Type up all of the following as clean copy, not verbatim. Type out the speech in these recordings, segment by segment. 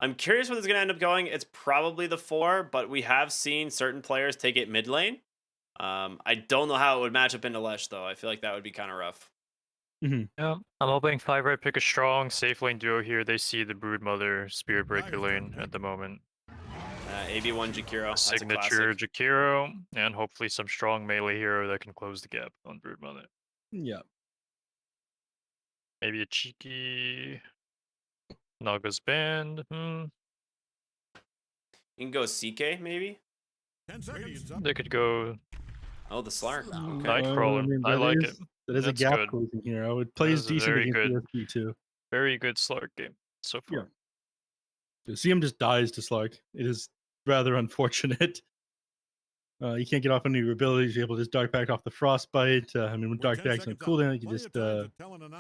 I'm curious what it's going to end up going. It's probably the 4, but we have seen certain players take it mid lane. I don't know how it would match up into Lesh, though. I feel like that would be kind of rough. Hmm. Yeah, I'm hoping 5RAT pick a strong, safe lane duo here. They see the Broodmother Spirit Breaker lane at the moment. AB1 Jakiro, that's a Signature classic. Jakiro, and hopefully some strong melee hero that can close the gap on Broodmother. Yeah. Maybe a cheeky Naga's Band. You can go CK, maybe? 10 seconds. They could go Oh, the Slark. Okay. I Nightcrawler. mean, I like it. that is a That's gap good. closing hero. It That plays is a decent very against good, ESP too. very good Slark game so far. Yeah. CM just dies to Slark. It is rather unfortunate. You can't get off any of your abilities. You're able to just Dark Pact off the Frostbite. I mean, with Dark Pact's on cooldown, you can just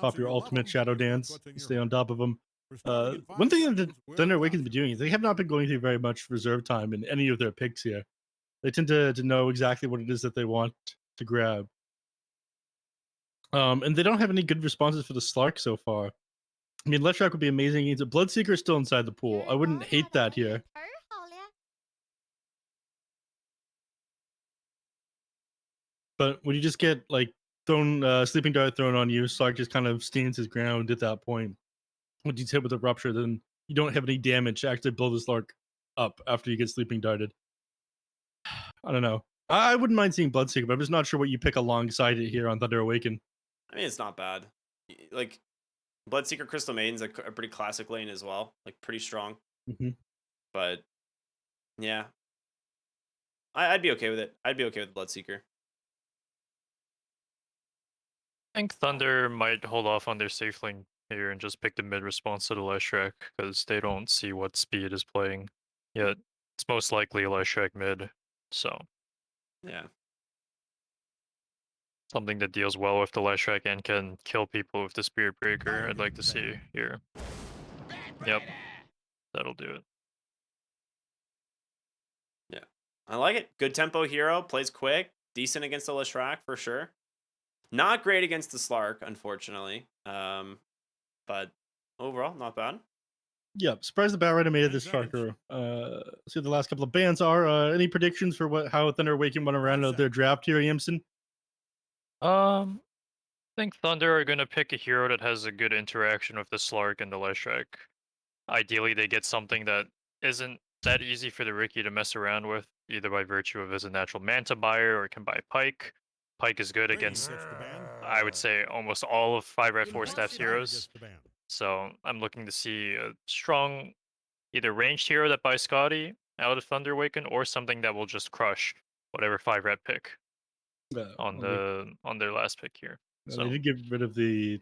pop your ultimate Shadow Dance, stay on top of them. One thing that the Thunder Awaken's been doing is they have not been going through very much reserve time in any of their picks here. They tend to know exactly what it is that they want to grab. And they don't have any good responses for the Slark so far. I mean, Leshrac would be amazing. He's a Bloodseeker still inside the pool. I wouldn't hate that here. But when you just get like thrown, sleeping dart thrown on you, Slark just kind of stands his ground at that point. When he's hit with a rupture, then you don't have any damage to actually blow the Slark up after you get sleeping darted. I don't know. I wouldn't mind seeing Bloodseeker, but I'm just not sure what you pick alongside it here on Thunder Awaken. I mean, it's not bad. Like, Bloodseeker Crystal Maiden's a pretty classic lane as well. Like, pretty strong. Mm-hmm. But, yeah. I'd be okay with it. I'd be okay with Bloodseeker. I think Thunder might hold off on their safe lane here and just pick the mid response to the Leshrac because they don't see what speed is playing yet. It's most likely a Leshrac mid, so Yeah. something that deals well with the Leshrac and can kill people with the Spirit Breaker. I'd like to see here. Yep, that'll do it. Yeah. I like it. Good tempo hero. Plays quick. Decent against the Leshrac for sure. Not great against the Slark, unfortunately. But overall, not bad. Yeah, surprised the Batrider made it this far through. See what the last couple of bans are. Any predictions for how Thunder Awaken went around out their draft here, Yamsun? I think Thunder are gonna pick a hero that has a good interaction with the Slark and the Leshrac. Ideally, they get something that isn't that easy for the Riki to mess around with, either by virtue of as a natural Manta buyer or can buy Pike. Pike is good against, I would say, almost all of 5RATFORCESTAFF's heroes. So I'm looking to see a strong, either ranged hero that buys Scotty out of Thunder Awaken, or something that will just crush whatever 5RAT pick on their last pick here. They So did get rid of the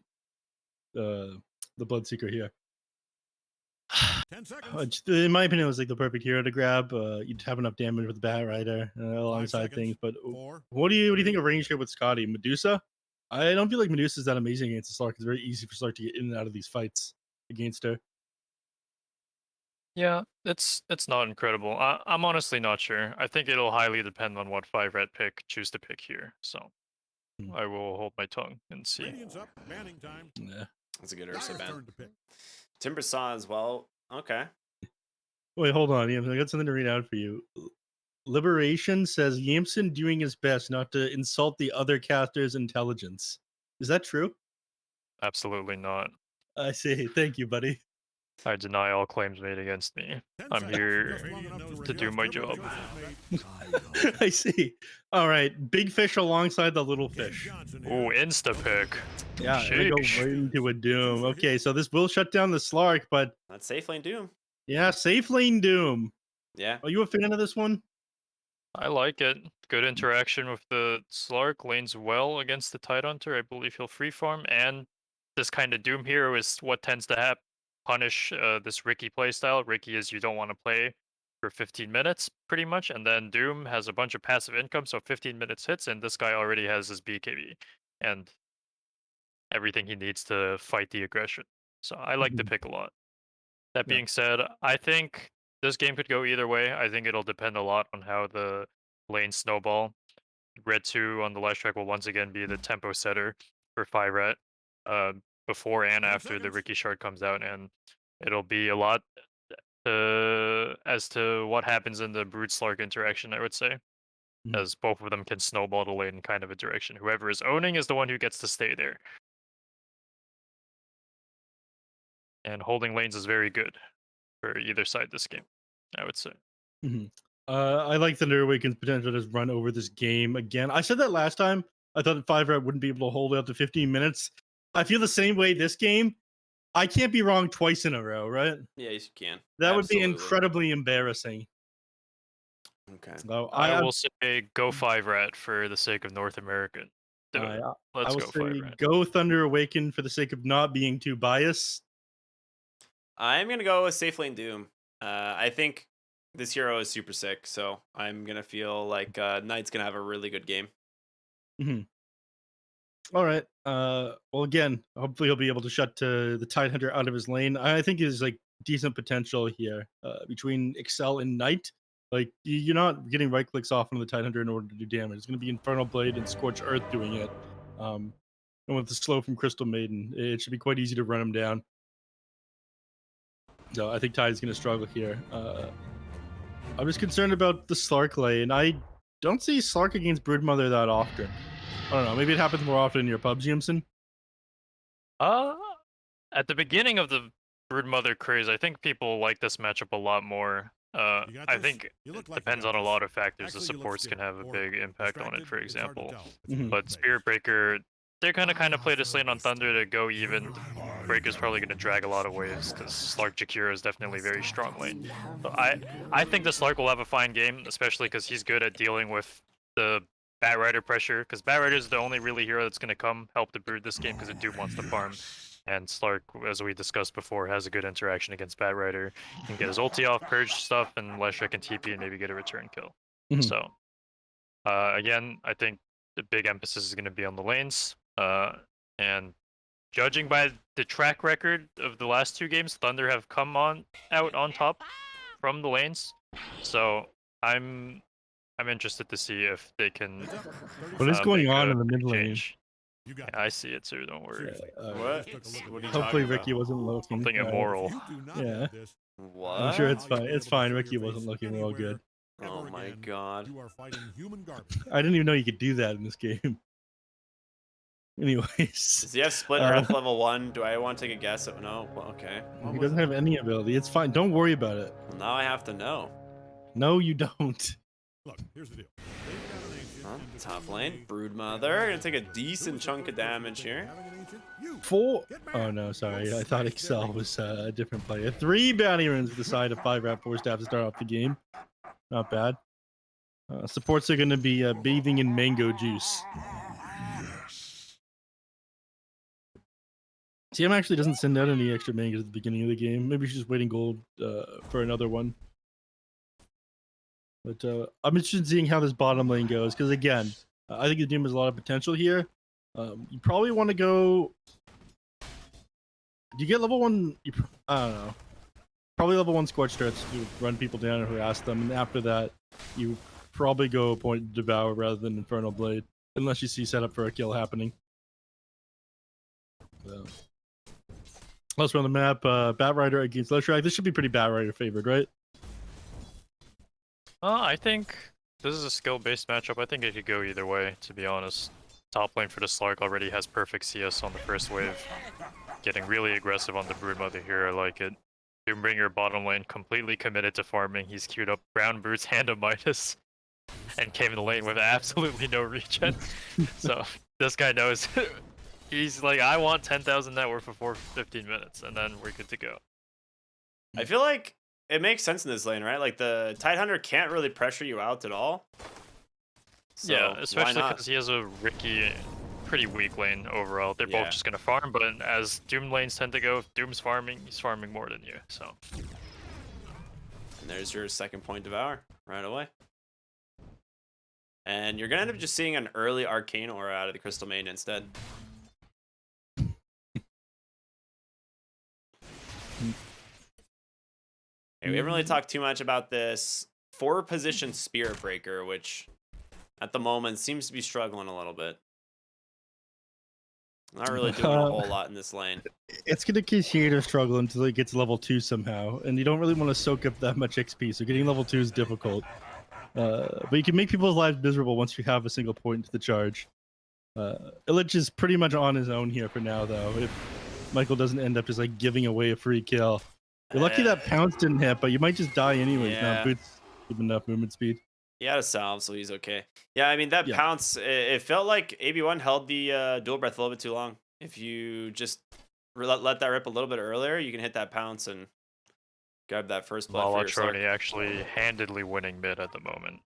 Bloodseeker here. 10 seconds. In my opinion, it was like the perfect hero to grab. You'd have enough damage with the Batrider alongside things. But what do you think of range here with Scotty? Medusa? I don't feel like Medusa's that amazing against the Slark. It's very easy for Slark to get in and out of these fights against her. yeah, it's not incredible. I'm honestly not sure. I think it'll highly depend on what 5RAT pick choose to pick here. So I will hold my tongue and see. Up, banning time. Yeah. That's a good Ursa ban. Timber Saw as well. Okay. Wait, hold on. I got something to read out for you. Liberation says Yamsun doing his best not to insult the other caster's intelligence. Is that true? Absolutely not. I see. Thank you, buddy. I deny all claims made against me. I'm here to do my job. I see. All right. Big fish alongside the little fish. Ooh, insta pick. Yeah, gonna go right into a Doom. Okay, so this will shut down the Slark, but That's safe lane Doom. yeah, safe lane Doom. Yeah. Are you a fan of this one? I like it. Good interaction with the Slark, lanes well against the Tidehunter. I believe he'll freeform, and this kind of Doom hero is what tends to punish this Riki playstyle. Riki is you don't want to play for 15 minutes, pretty much, and then Doom has a bunch of passive income, so 15 minutes hits, and this guy already has his BKB, and everything he needs to fight the aggression. So I like the pick a lot. That being said, I think this game could go either way. I think it'll depend a lot on how the lanes snowball. Red 2 on the Leshrac will once again be the tempo setter for 5RAT before and after the Riki shard comes out, and it'll be a lot as to what happens in the Brood Slark interaction, I would say. As both of them can snowball the lane in kind of a direction. Whoever is owning is the one who gets to stay there. And holding lanes is very good for either side this game, I would say. I like Thunder Awaken's potential to run over this game again. I said that last time. I thought that 5RAT wouldn't be able to hold it up to 15 minutes. I feel the same way this game. I can't be wrong twice in a row, right? Yes, you can. That would be Absolutely. incredibly embarrassing. Okay. So I will say go 5RAT for the sake of North America. Let's I will go say 5RAT. go Thunder Awaken for the sake of not being too biased. I'm gonna go with Safe Lane Doom. I think this hero is super sick, so I'm gonna feel like Knight's gonna have a really good game. All right. Well, again, hopefully he'll be able to shut the Tidehunter out of his lane. I think there's like decent potential here between Excel and Knight. Like you're not getting right clicks off on the Tidehunter in order to do damage. It's going to be Infernal Blade and Scorch Earth doing it. And with the slow from Crystal Maiden, it should be quite easy to run him down. So I think Tide's going to struggle here. I'm just concerned about the Slark lane. I don't see Slark against Broodmother that often. I don't know. Maybe it happens more often in your pubs, Yamsun. At the beginning of the Broodmother craze, I think people like this matchup a lot more. I think it depends on a lot of factors. The supports can have a big impact on it, for example. But Spirit Breaker, they're gonna kind of play this lane on Thunder to go even. Breaker's probably gonna drag a lot of waves because Slark Jakira is definitely a very strong lane. So I think the Slark will have a fine game, especially because he's good at dealing with the Bat Rider pressure. Because Bat Rider is the only really hero that's gonna come help the Brood this game because it Doom wants to farm. And Slark, as we discussed before, has a good interaction against Bat Rider. He can get his ulti off, purge stuff, and Leshra can TP and maybe get a return kill. So, again, I think the big emphasis is going to be on the lanes. And judging by the track record of the last two games, Thunder have come out on top from the lanes. So I'm interested to see if they can. What is going on in the mid lane? Yeah, I see it too. Don't worry. What? What are you Hopefully talking Ricky about? wasn't looking. Something immoral. Yeah. What? I'm sure it's fine. It's fine. Ricky wasn't looking real good. Oh my god. I didn't even know you could do that in this game. Anyways. Does he have split Earth level 1? Do I want to take a guess? No. Well, okay. He doesn't have any ability. It's fine. Don't worry about it. Well, now I have to know. No, you don't. Look, here's the deal. Top lane, Broodmother. Gonna take a decent chunk of damage here. Oh no, sorry. I thought Excel was a different player. 3 bounty runes with the side of 5RATFORCESTAFF to start off the game. Not bad. Supports are going to be bathing in mango juice. TM actually doesn't send out any extra mangoes at the beginning of the game. Maybe she's just waiting gold for another one. But I'm interested in seeing how this bottom lane goes, because again, I think the team has a lot of potential here. You probably want to go. Do you get level 1? I don't know. Probably level 1 Scorched Earth to run people down and harass them, and after that, you probably go Point Devour rather than Infernal Blade, unless you see setup for a kill happening. So. Elsewhere on the map, Bat Rider against Leshra. This should be pretty Bat Rider favored, right? I think this is a skill-based matchup. I think it could go either way, to be honest. Top lane for the Slark already has perfect CS on the first wave. Getting really aggressive on the Broodmother here, I like it. Doombringer bottom lane, completely committed to farming. He's queued up Brown Brute's Hand of Midas and came in the lane with absolutely no regen. So this guy knows. He's like, I want 10,000 net worth for 15 minutes, and then we're good to go. I feel like it makes sense in this lane, right? Like the Tidehunter can't really pressure you out at all. So yeah, especially because he has a Ricky, pretty weak lane overall. They're both just going to farm, but as Doom lanes tend to go, if Doom's farming, he's farming more than you, so. And there's your second Point Devour right away. And you're going to end up just seeing an early Arcane Aura out of the Crystal Maiden instead. Okay, we haven't really talked too much about this 4-position Spirit Breaker, which at the moment seems to be struggling a little bit. Not really doing a whole lot in this lane. It's going to continue to struggle until it gets level 2 somehow, and you don't really want to soak up that much XP, so getting level 2 is difficult. But you can make people's lives miserable once you have a single point into the charge. Illich is pretty much on his own here for now, though. If Michael doesn't end up just like giving away a free kill. You're lucky that pounce didn't hit, but you might just die anyways. Yeah. Now Boots give enough movement speed. He had a salve, so he's okay. Yeah, I mean, that pounce, it felt like AB1 held the dual breath a little bit too long. If you just let that rip a little bit earlier, you can hit that pounce and grab that first blood for yourself. Malatroni actually handedly winning mid at the moment.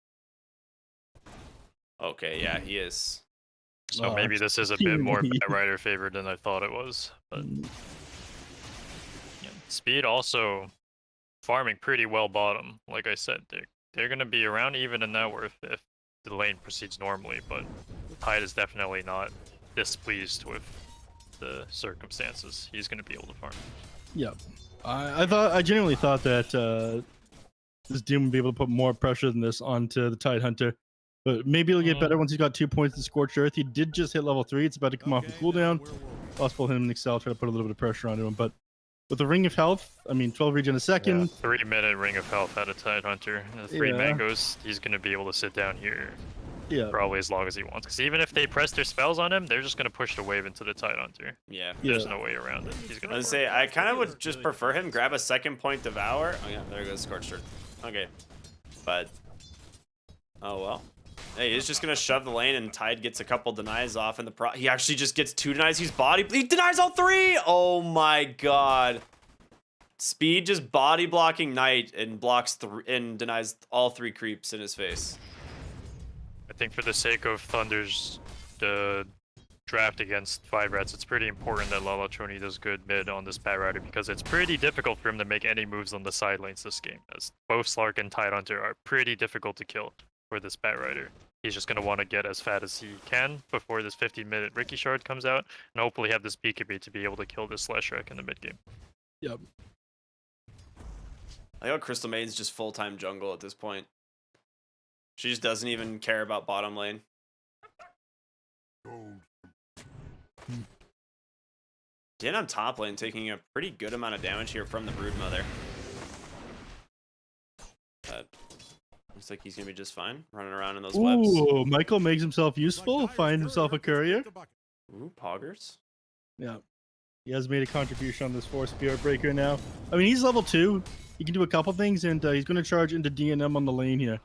Okay, yeah, he is. So maybe this is a bit more Batrider favored than I thought it was. But yeah, Speed also farming pretty well bottom. Like I said, they're going to be around even in net worth if the lane proceeds normally, but Tide is definitely not displeased with the circumstances. He's going to be able to farm. Yeah, I genuinely thought that this Doom would be able to put more pressure than this onto the Tide Hunter, but maybe it'll get better once he's got 2 points in Scorched Earth. He did just hit level 3. It's about to come off the cooldown. Possible him and Excel try to put a little bit of pressure onto him, but with the Ring of Health, I mean, 12 regen a second. Yeah, 3-minute Ring of Health at a Tide Hunter. 3 mangoes, he's going to be able to sit down here probably as long as he wants. Because even if they press their spells on him, they're just going to push the wave into the Tide Hunter. Yeah. There's no way around it. He's going to say, I kind of would just prefer him grab a second point Devour. Oh, yeah, there goes Scorched Earth. Okay. But, oh, well. Hey, he's just going to shove the lane, and Tide gets a couple denies off. And he actually just gets 2 denies. He's body. He denies all 3. Oh, my God. Speed just body blocking Knight and blocks and denies all 3 creeps in his face. I think for the sake of Thunder's draft against 5RATs, it's pretty important that Lalatroni does good mid on this Batrider because it's pretty difficult for him to make any moves on the side lanes this game, as both Slark and Tide Hunter are pretty difficult to kill for this Batrider. He's just going to want to get as fat as he can before this 15-minute Ricky Shard comes out, and hopefully have this BKB to be able to kill this Leshrac in the mid game. Yep. I know Crystal Maiden's just full-time jungle at this point. She just doesn't even care about bottom lane. Din on top lane taking a pretty good amount of damage here from the Broodmother. But looks like he's going to be just fine running around in those webs. Ooh, Michael makes himself useful, finds himself a courier. Ooh, poggers. Yeah. He has made a contribution on this 4 Spirit Breaker now. I mean, he's level 2. He can do a couple things, and he's going to charge into DNM on the lane here.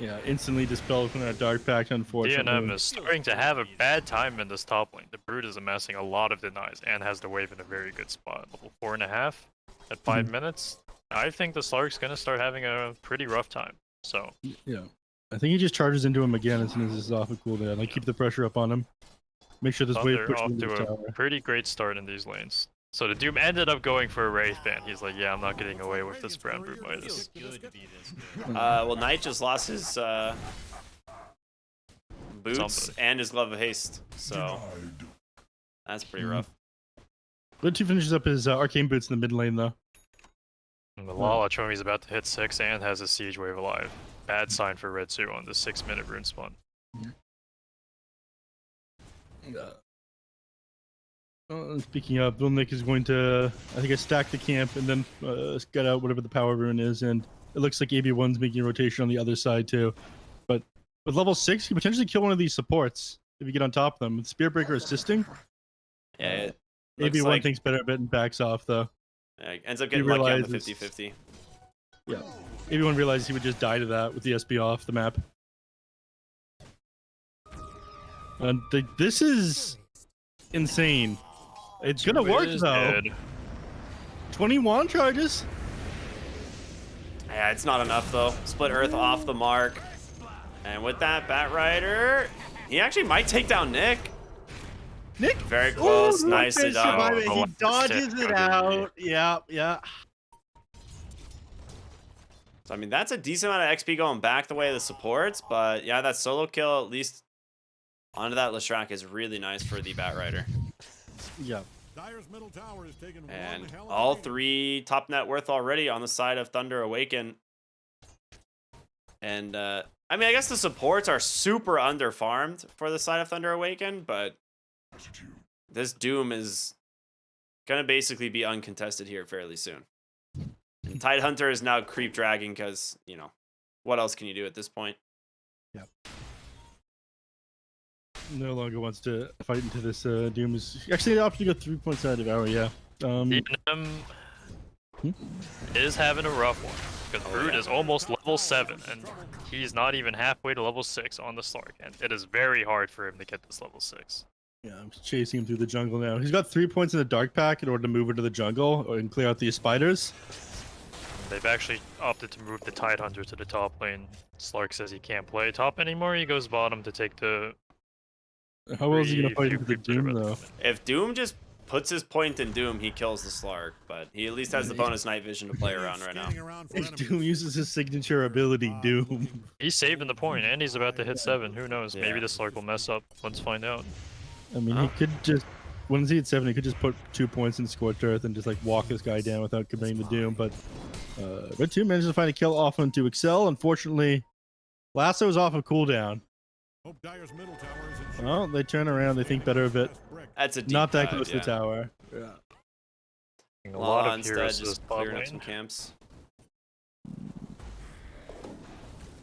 Yeah, instantly dispelled from that Dark Pact, unfortunately. DNM is starting to have a bad time in this top lane. The Brood is amassing a lot of denies and has the wave in a very good spot. Level 4.5 at 5 minutes. I think the Slark's going to start having a pretty rough time. So yeah, I think he just charges into him again as soon as it's off a cooldown. Like, keep the pressure up on him. Make sure this wave pushes him off to a pretty great start in these lanes. So the Doom ended up going for a Wraith ban. He's like, yeah, I'm not getting away with this brown Brood by this. Well, Knight just lost his boots and his Glove of Haste, so that's pretty rough. Red 2 finishes up his Arcane Boots in the mid lane, though. And the Lalatromi's about to hit 6 and has a Siege Wave alive. Bad sign for Red 2 on the 6-minute rune spawn. Speaking of, Vilnick is going to, I think, stack the camp and then get out whatever the power rune is, and it looks like AB1's making a rotation on the other side too. But with level 6, you can potentially kill one of these supports if you get on top of them. With Spear Breaker assisting, yeah, AB1 thinks better of it and backs off though. Yeah, ends up getting lucky on the 50-50. Yeah, AB1 realizes he would just die to that with the SB off the map. And this is insane. It's gonna work though. 21 charges. Yeah, it's not enough though. Split Earth off the mark. And with that, Batrider, he actually might take down Nick. Very close. Nicely done. He dodges it out. Yeah, yeah. So, I mean, that's a decent amount of XP going back the way of the supports. But yeah, that solo kill, at least onto that Leshrac, is really nice for the Batrider. Yeah. And all 3 top net worth already on the side of Thunder Awaken. And I mean, I guess the supports are super under-farmed for the side of Thunder Awaken, but this Doom is going to basically be uncontested here fairly soon. And Tidehunter is now creep dragging because, you know, what else can you do at this point? Yep. No longer wants to fight into this Doom. Is actually opted to go 3 points out of Devour, yeah. DNM is having a rough one. Because Brood is almost level 7, and he's not even halfway to level 6 on the Slark, and it is very hard for him to get this level 6. Yeah, I'm chasing him through the jungle now. He's got 3 points in the Dark Pack in order to move into the jungle and clear out these spiders. They've actually opted to move the Tidehunter to the top lane. Slark says he can't play top anymore, he goes bottom to take the... How well is he going to fight into the Doom, though? If Doom just puts his point in Doom, he kills the Slark, but he at least has the bonus night vision to play around right now. If Doom uses his signature ability, Doom. He's saving the point, and he's about to hit 7. Who knows? Yeah. Maybe the Slark will mess up. Let's find out. I mean, he could just... Once he hit 7, he could just put 2 points in Scorched Earth and just, like, walk this guy down without committing the Doom, but... Red 2 manages to find a kill off onto Excel. Unfortunately, Lasso is off of cooldown. Well, they turn around, they think better of it. That's a deep Not that dive, close to the tower. Yeah. A lot of instead heroes just clearing up some camps.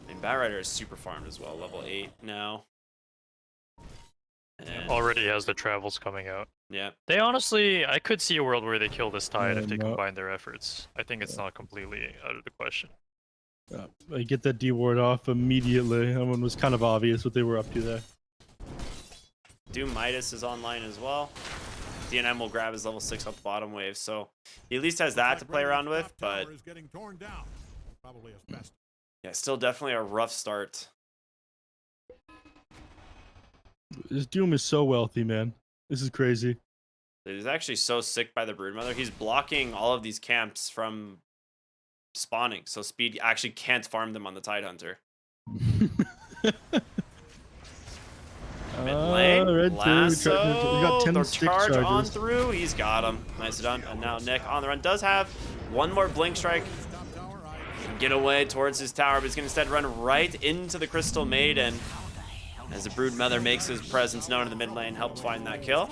And Batrider is super farmed as well, level 8 now. And, Already has the travels coming out. yeah. They honestly, I could see a world where they kill this Tide if they no. combine their efforts. I think it's not completely out of the question. I get that D ward off immediately. That one was kind of obvious what they were up to there. Doom Midas is online as well. DNM will grab his level 6 up the bottom wave, so he at least has that to play around with, but yeah, still definitely a rough start. This Doom is so wealthy, man. This is crazy. He's actually so sick by the Broodmother. He's blocking all of these camps from spawning, so Speed actually can't farm them on the Tidehunter. Mid lane, Red Lasso, we got 10 the stick charge charges. on through. He's got him. Nicely done. And now Nick on the run does have one more Blink Strike. Get away towards his tower, but he's going to instead run right into the Crystal Maiden. As the Broodmother makes his presence known in the mid lane, helps find that kill.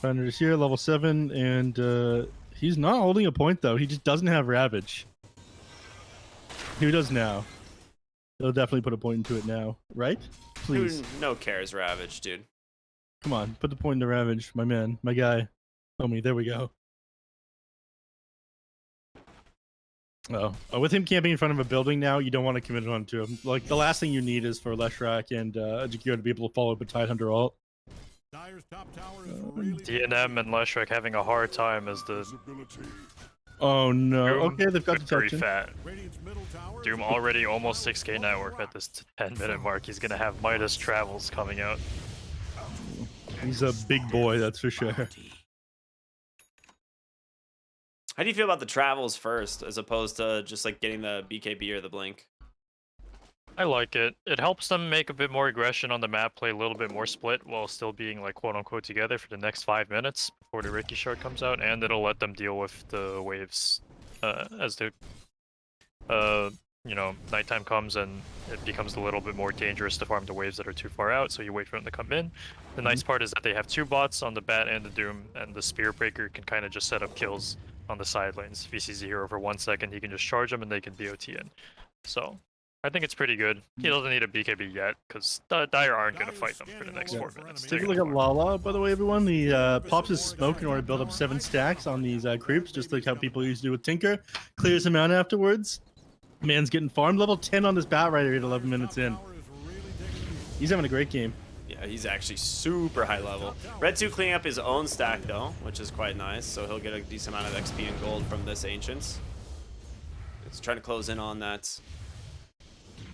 Finder is here, level 7, and he's not holding a point, though. He just doesn't have Ravage. He does now. He'll definitely put a point into it now, right? Please. Who no cares Ravage, dude. Come on, put the point into Ravage, my man, my guy. Homie, there we go. Oh, with him camping in front of a building now, you don't want to commit it onto him. Like, the last thing you need is for Leshrac and Jakiro to be able to follow up a Tidehunter ult. DNM and Leshrac having a hard time as the Oh no. Doom Okay, they've got very detection. fat. Doom already almost 6k network at this 10-minute mark. He's gonna have Midas travels coming out. He's a big boy, that's for sure. How do you feel about the travels first, as opposed to just like getting the BKB or the Blink? I like it. It helps them make a bit more aggression on the map, play a little bit more split while still being like quote-unquote together for the next 5 minutes before the Ricky shard comes out, and it'll let them deal with the waves as the you know, nighttime comes and it becomes a little bit more dangerous to farm the waves that are too far out, so you wait for them to come in. The nice part is that they have 2 bots on the Bat and the Doom, and the Spear Breaker can kind of just set up kills on the side lanes. If he sees a hero for 1 second, he can just charge them and they can BOT in. So I think it's pretty good. He doesn't need a BKB yet, because Dire aren't going to fight them for the next 4 minutes. Take a look at Lala, by the way, everyone. He pops his smoke in order to build up 7 stacks on these creeps, just like how people used to do with Tinker. Clears him out afterwards. Man's getting farmed. Level 10 on this Batrider at 11 minutes in. He's having a great game. Yeah, he's actually super high level. Red 2 cleaning up his own stack, though, which is quite nice, so he'll get a decent amount of XP and gold from this Ancients. He's trying to close in on that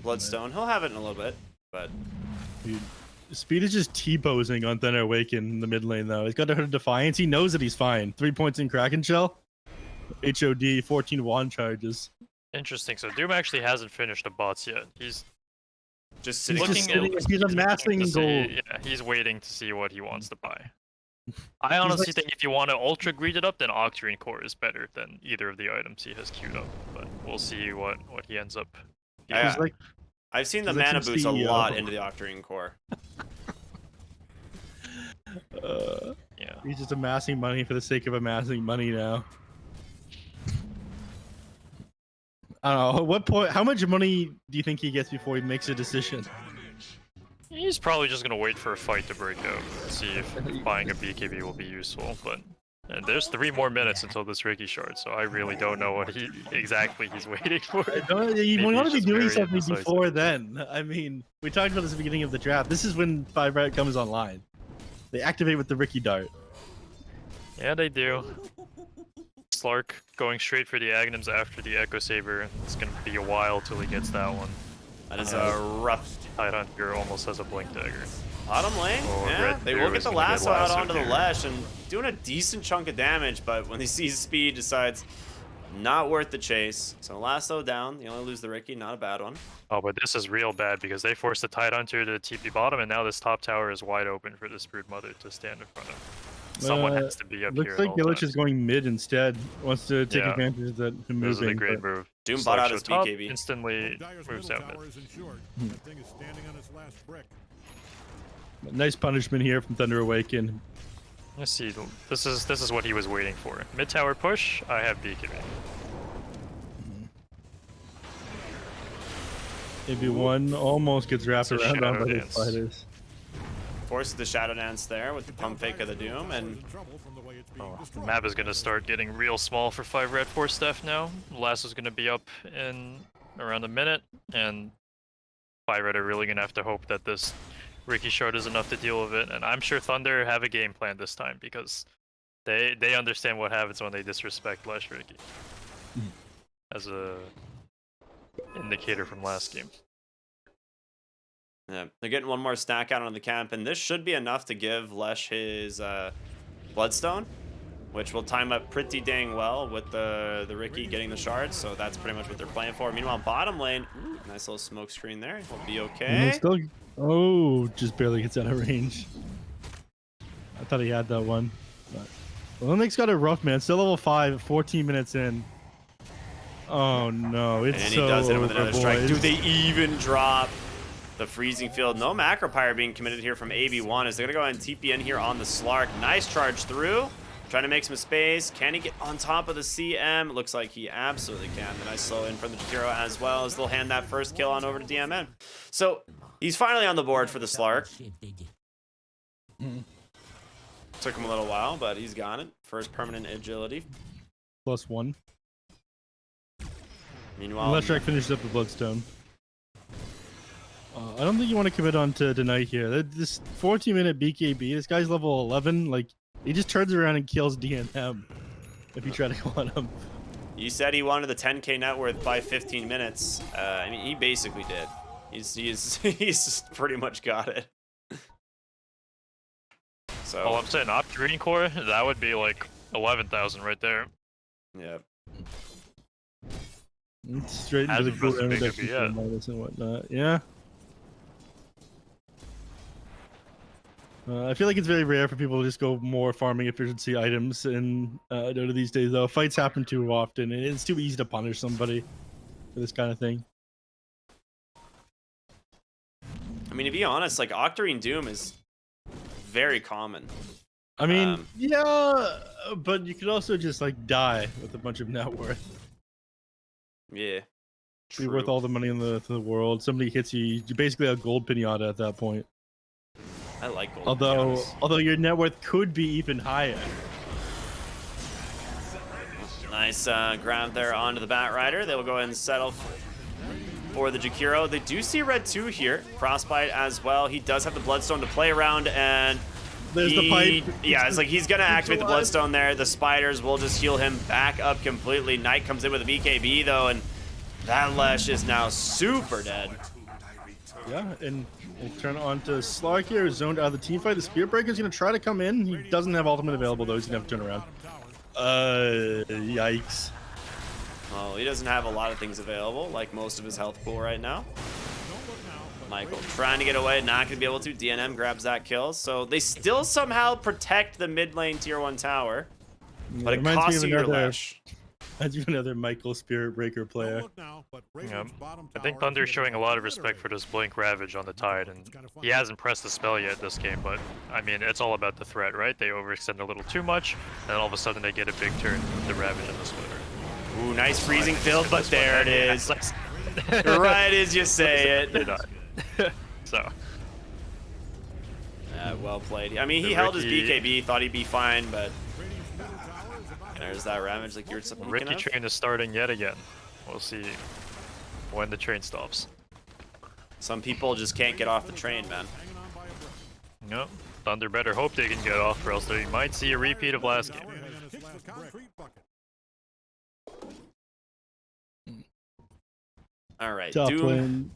Bloodstone. He'll have it in a little bit, but... Dude, Speed is just T-posing on Thunder Awaken in the mid lane, though. He's got to hurt Defiance. He knows that he's fine. 3 points in Kraken Shell. HOD, 14 wand charges. Interesting. So Doom actually hasn't finished the bots yet. He's just sitting. He's amassing gold. Yeah, he's waiting to see what he wants to buy. I honestly think if you want to ultra greed it up, then Octarine Core is better than either of the items he has queued up. But we'll see what he ends up. Yeah. I've seen the He's like mana some boots a CEO. lot into the Octarine core. Yeah. He's just amassing money for the sake of amassing money now. I don't know. At what point? How much money do you think he gets before he makes a decision? He's probably just gonna wait for a fight to break out, see if buying a BKB will be useful. But there's 3 more minutes until this Ricky shard, so I really don't know what exactly he's waiting for. You Maybe want to he's be just doing very something indecisive. before then. I mean, we talked about this at the beginning of the draft. This is when 5RAT comes online. They activate with the Ricky Dart. Yeah, they do. Slark going straight for the Agnums after the Echo Saber. It's gonna be a while till he gets that one. That is a rough Tidehunter almost has a Blink Dagger. bottom lane. Oh, Yeah, Red they Deer will get is the gonna get lasso out lassoed onto the here. Lesh and doing a decent chunk of damage, but when he sees speed, decides not worth the chase. So lasso down. You only lose the Ricky, not a bad one. Oh, but this is real bad because they forced the Tidehunter to TP bottom, and now this top tower is wide open for this Brood Mother to stand in front of. Someone has to be up here. Looks like Illich is going mid instead. Wants to take Yeah. advantage of that him This is a moving. great but- move. Doom Slark bought out show his top, BKB. instantly Dyer's moves middle down tower mid. is insured. That thing is standing on its last brick. Nice punishment here from Thunder Awaken. Let's see. This is what he was waiting for. Mid tower push. I have BKB. Maybe one almost gets wrapped It's a around on shadow by the dance. fighters. Forces the Shadow Dance there with the pump fake of the Doom, and In trouble from the way it's being Oh, the destroyed. map is gonna start getting real small for 5RATFORCESTAFF now. Lasso's gonna be up in around a minute, and 5RAT are really gonna have to hope that this Ricky shard is enough to deal with it. And I'm sure Thunder have a game plan this time because they understand what happens when they disrespect Lesh Ricky. As a indicator from last game. yeah, they're getting one more stack out on the camp, and this should be enough to give Lesh his Bloodstone, which will time up pretty dang well with the Ricky getting the shards, so that's pretty much what they're playing for. Meanwhile, bottom lane, ooh, nice little smoke screen there. He'll be And okay. still, oh, just barely gets out of range. I thought he had that one. But Olymic's got it rough, man. Still level 5, 14 minutes in. Oh no, it's And he so does hit him with over, another strike. boys. Do they even drop the freezing field? No Macropyre being committed here from AB1 as they're going to go ahead and TP in here on the Slark. Nice charge through. Trying to make some space. Can he get on top of the CM? Looks like he absolutely can. The nice slow in from the Jakiro as well as they'll hand that first kill on over to DMN. So he's finally on the board for the Slark. Took him a little while, but he's got it. First permanent agility. +1. Meanwhile, Unless Shrek finishes up the Bloodstone. I don't think you want to commit on to Knight here. This 14-minute BKB, this guy's level 11. Like, he just turns around and kills DNM if you try to go on him. you said he wanted the 10k net worth by 15 minutes. I mean, he basically did. He's pretty much got it. So, Oh, I'm saying Octarine core, that would be like 11,000 right there. yeah. It's straight into Hasn't the been cooldown big reduction of it yet. for minus and whatnot. Yeah. I feel like it's very rare for people to just go more farming efficiency items in Dota these days, though. Fights happen too often, and it's too easy to punish somebody for this kind of thing. I mean, to be honest, like Octarine Doom is very common. I mean, Um, yeah, but you could also just like die with a bunch of net worth. Yeah. Be worth all the money in the world. Somebody hits you, you're basically a gold pinata at that point. I like gold. Although your net worth could be even higher. Nice grab there onto the Bat Rider. They will go ahead and settle for the Jakiro. They do see red 2 here. Frostbite as well. He does have the Bloodstone to play around, and There's the pipe. Yeah, it's like he's gonna activate the Bloodstone there. The spiders will just heal him back up completely. Knight comes in with a BKB though, and that Lesh is now super dead. Yeah, and we'll turn it on to Slark here, zoned out of the team fight. The Spirit Breaker's gonna try to come in. He doesn't have ultimate available though. He's gonna have to turn around. Yikes. Well, he doesn't have a lot of things available, like most of his health pool right now. Michael trying to get away, not going to be able to. DNM grabs that kill. So they still somehow protect the mid lane tier 1 tower. But it reminds me costs of you your another- Lesh. That's even another Michael Spirit Breaker Don't player. look now, but Yeah. Radiant's bottom I think tower Thunder's is showing a getting lot of respect for this Blink Ravage on the Tide, and he hasn't pressed the spell yet this game, but I mean, it's all about the threat, right? They overextend a little too much, and then all of a sudden they get a big turn with the Ravage and the Splitter. Ooh, nice freezing field, but there it is. Right as you say it. You're not. So. Well played. I mean, he The held his Ricky- BKB, thought he'd be fine, but Radiant's middle tower is about to there's that Ravage like you were speaking Ricky of. train is starting yet again. We'll see when the train stops. Some people just can't get off the train, man. hanging on by a brick. Yep. Thunder better hope they can get off, or else they might see a repeat of last game. Standing on his last brick. All right, Top Doom. lane.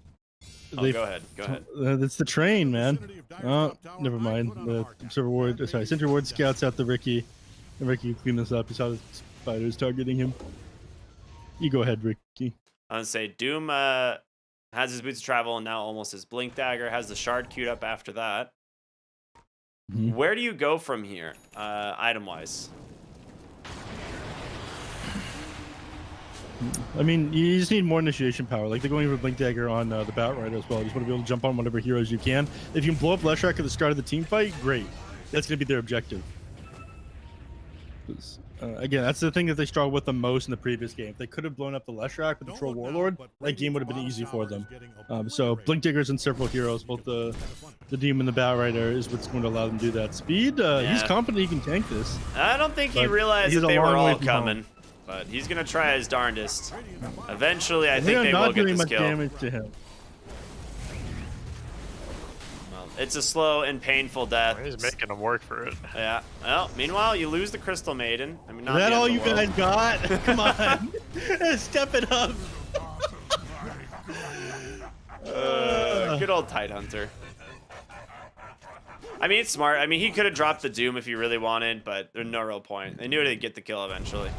Oh, go ahead. Go ahead. That's the train, man. Vicinity of Dyer's Oh, top tower, never I mind. put on a The hard Observer Ward, sorry, Sentry Ward scouts out the Ricky. And Ricky clean this up. He saw the spiders targeting him. You go ahead, Ricky. I would say Doom has his boots of travel and now almost his blink dagger, has the shard queued up after that. Mhm. Where do you go from here, item wise? I mean, you just need more initiation power. Like, they're going for Blink Dagger on the Batrider as well. You just want to be able to jump on whatever heroes you can. If you can blow up Leshrac at the start of the team fight, great. That's going to be their objective. 'Cause, again, that's the thing that they struggled with the most in the previous game. If they could have blown up the Leshrac with the Don't Troll look now, Warlord, but that game would have Radiant's been easy for bottom them. tower is getting So obliterated. Blink Diggers and several heroes, both the Demon and the Batrider, is what's going to allow them to do that. Speed, he's Yeah. confident he can tank this. I don't think he But realized he's that a they were long way all from home. coming, but he's gonna try his darndest. Eventually, I They think are they not will get doing this much kill. damage to him. Well, it's a slow and painful death. He's making them work for it. Yeah. Well, meanwhile, you lose the Crystal Maiden. I mean, not Is that the end all of the you world. guys got? Come on. Step it up. Good old Tidehunter. I mean, it's smart. I mean, he could have dropped the Doom if he really wanted, but there's no real point. They knew they'd get the kill eventually.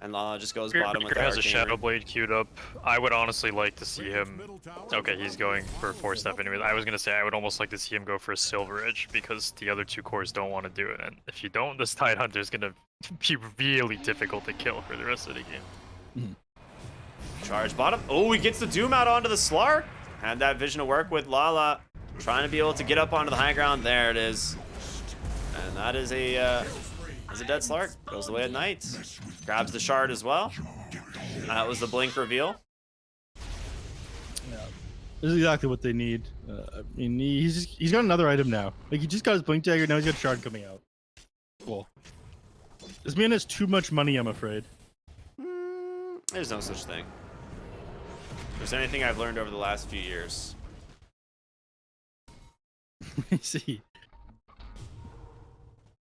And Lala just goes bottom with the has a Arcane Shadow Ring. Blade queued up. I would honestly like to see him. Okay, he's going for 4-step anyway. I was gonna say I would almost like to see him go for a Silver Edge because the other two cores don't want to do it, and if you don't, this Tidehunter is gonna be really difficult to kill for the rest of the game. Charge bottom. Oh, he gets the Doom out onto the Slark. Had that vision to work with Lala. Trying to be able to get up onto the high ground. There it is. And that is a dead Slark. Goes away at night. Grabs the shard as well. That was the blink reveal. Yeah. This is exactly what they need. I mean, he's got another item now. Like, he just got his Blink Dagger, now he's got Shard coming out. Cool. This man has too much money, I'm afraid. There's no such thing. If there's anything I've learned over the last few years. Let me see.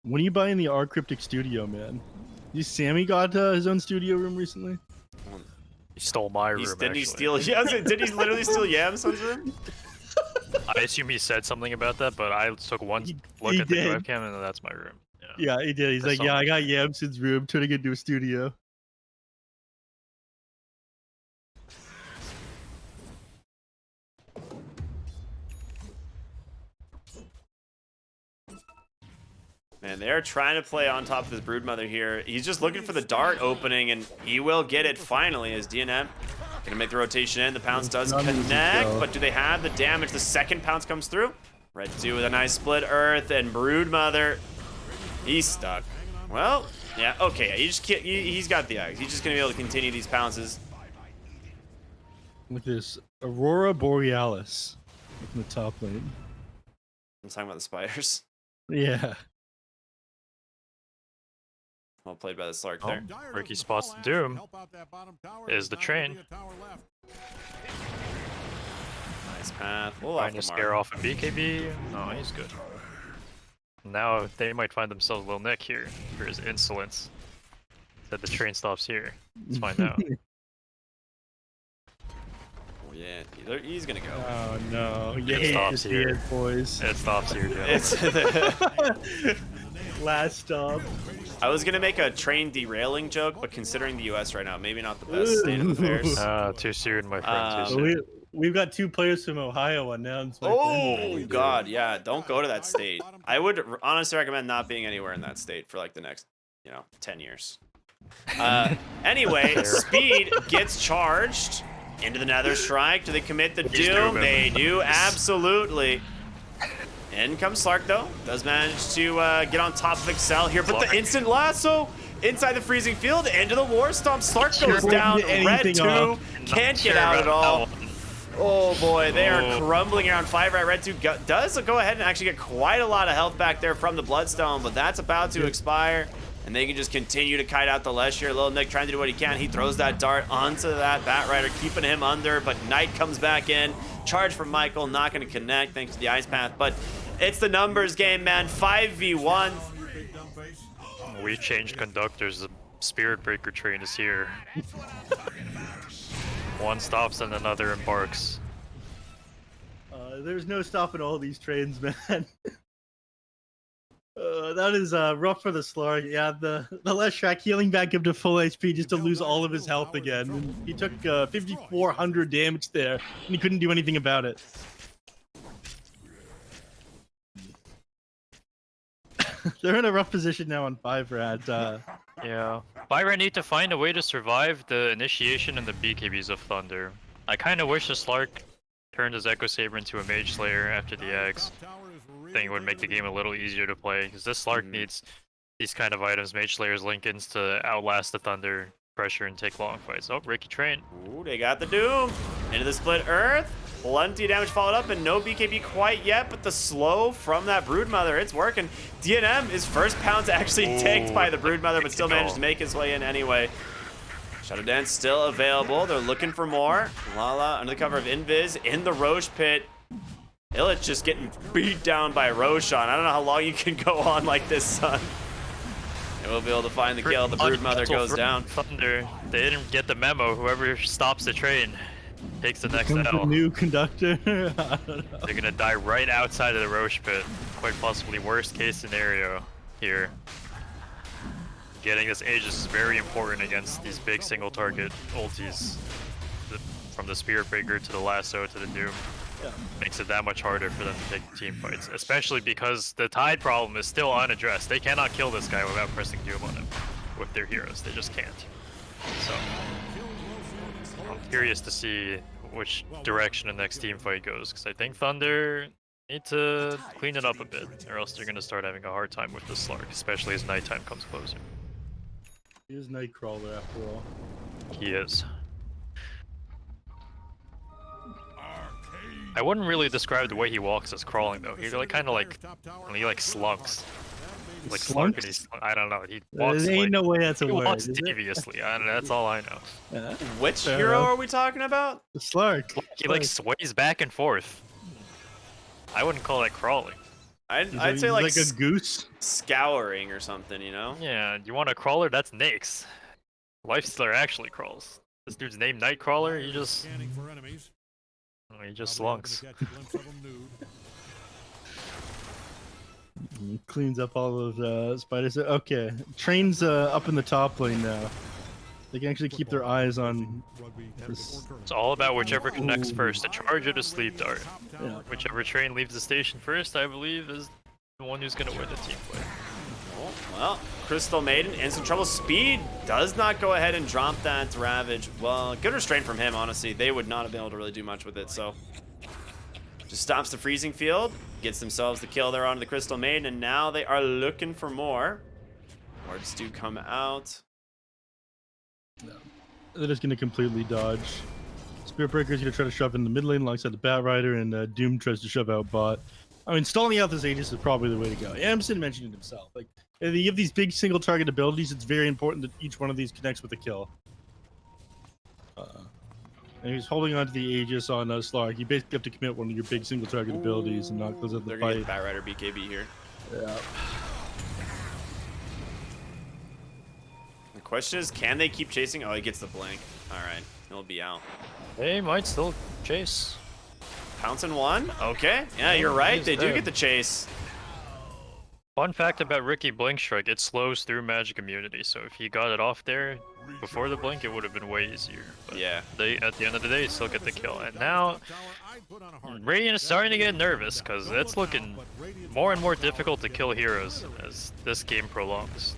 When are you buying the rkryptic studio, man? You Sammy got his own studio room recently? He stole my room. Didn't he actually. steal? Yeah, did he literally steal Yamsun's room? I assume he said something about that, but I took one look he at the did. webcam and that's my room. Yeah, he did. He's That's like, yeah, I got something. Yamsun's room, turning it into a studio. Man, they're trying to play on top of this Broodmother here. He's just looking for the dart opening, and he will get it finally as DNM gonna make the rotation in. The pounce does Not easy, connect, though. but do they have the damage? The second pounce comes through. Red 2 with a nice split earth, and Broodmother, he's stuck. Well, yeah, okay. He just can't, he's got the axe. He's just gonna be able to continue these pounces. Look at this. Aurora Borealis in the top lane. I'm talking about the spiders. Yeah. Well played by the Slark Oh. there. Ricky spots the Doom. Is the train. Nice path. We'll Trying off to the scare mark. off a BKB. No, he's good. Now they might find themselves a little Nick here for his insolence. That the train stops here. Let's find out. Oh, yeah, he's gonna go. Oh no. It Yeah, stops here. boys. It stops here, Joe. It's Last stop. I was gonna make a train derailing joke, but considering the U.S. right now, maybe not the best state of affairs. Too soon, my friend. Too Um, soon. We've got two players from Ohio announced. my Oh friend. God, yeah! Don't go to that state. I would honestly recommend not being anywhere in that state for like the next, 10 years. Anyway, Speed gets charged into the Nether Strike. Do they commit the Please do, Doom? man. They do, absolutely. In comes Slark, though. Does manage to get on top of Excel here, but the Slark. instant lasso inside the freezing field into the War Stomp. Slark goes Sure down. wouldn't get Red anything 2 off. can't Not get sure out at about all. that one. Oh boy, they are Oh. crumbling around 5RAT. Red 2 does go ahead and actually get quite a lot of health back there from the Bloodstone, but that's about to expire. And they can just continue to kite out the Lesh here. Little Nick trying to do what he can. He throws that dart onto that Bat Rider, keeping him under, but Knight comes back in. Charge from Michael, not going to connect thanks to the Ice Path, but it's the numbers game, man. 5v1. We changed conductors. The Spirit Breaker train is here. One stops and another embarks. There's no stopping all these trains, man. That is rough for the Slark. Yeah, the last track healing back up to full HP just to lose all of his health again. And he took 5,400 damage there, and he couldn't do anything about it. They're in a rough position now on 5RAT. Yeah. 5RAT need to find a way to survive the initiation and the BKBs of Thunder. I kind of wish the Slark turned his Echo Saber into a Mage Slayer after the X. I think it would make the game a little easier to play, because this Slark needs these kind of items, Mage Slayers, Lincolns, to outlast the Thunder pressure and take long fights. Oh, Ricky Train. Ooh, they got the Doom. Into the Split Earth. Plenty of damage followed up, and no BKB quite yet, but the slow from that Broodmother, it's working. DNM is first pound to actually tanked by the Broodmother, but still managed to make his way in anyway. Shadow Dance still available. They're looking for more. Lala under the cover of Invis in the Roche pit. Illich just getting beat down by Roshan. I don't know how long you can go on like this, son. And we'll be able to find the kill. The Broodmother goes down. Thunder. They didn't get the memo. Whoever stops the train takes the next Comes a L. new conductor. I don't know. They're gonna die right outside of the Roche pit. Quite possibly worst case scenario here. Getting this Aegis is very important against these big single target ultis. From the Spirit Breaker to the Lasso to the Doom. Yeah. Makes it that much harder for them to take team fights. Especially because the Tide problem is still unaddressed. They cannot kill this guy without pressing Doom on him with their heroes. They just can't. So I'm curious to see which direction the next team fight goes, because I think Thunder need to clean it up a bit, or else they're going to start having a hard time with the Slark, especially as nighttime comes closer. He is Nightcrawler after all. He is. I wouldn't really describe the way he walks as crawling though. He like kind of like he like slunks, like Slunks? slunking. He, I don't know. He walks There ain't like, no way that's a he word. walks Is it? deviously. I don't know, that's all I know. Yeah. Which Fair hero enough. are we talking about? The Slark. He like sways back and forth. I wouldn't call that crawling. I'd He's say like a goose. scouring or something, you know? Yeah, you want a crawler? That's Nyx. Lifestealer actually crawls. This dude's named Nightcrawler. He just Scanning for enemies. slunks. He cleans up all of the spiders. Okay, trains up in the top lane now. They can actually keep their eyes on this. It's all about whichever connects first, a charge or the sleep dart. Yeah. Whichever train leaves the station first, I believe, is the one who's gonna win the team fight. Oh, well, Crystal Maiden in some trouble. Speed does not go ahead and drop that Ravage. Well, good restraint from him, honestly. They would not have been able to really do much with it, so. Just stops the freezing field, gets themselves the kill there onto the Crystal Maiden, and now they are looking for more. Wards do come out. They're just gonna completely dodge. Spirit Breaker's gonna try to shove in the mid lane alongside the Bat Rider, and Doom tries to shove out bot. I mean, stalling out this Aegis is probably the way to go. Yamsun mentioned it himself. Like, if you have these big single target abilities, it's very important that each one of these connects with a kill. And he's holding on to the Aegis on Slark. You basically have to commit one of your big single target abilities and not close out the They're gonna fight. get Bat Rider BKB here. Yeah. The question is, can they keep chasing? Oh, he gets the blink. All right, he'll be out. They might still chase. Pouncing one. Okay. Yeah, you're right. They do get the chase. Fun fact about Ricky Blink Strike, it slows through magic immunity, so if he got it off there before the blink, it would have been way easier. But Yeah. they, at the end of the day, still get the kill. And now, Radiant is starting to get nervous, because it's looking more and more difficult to kill heroes as this game prolongs.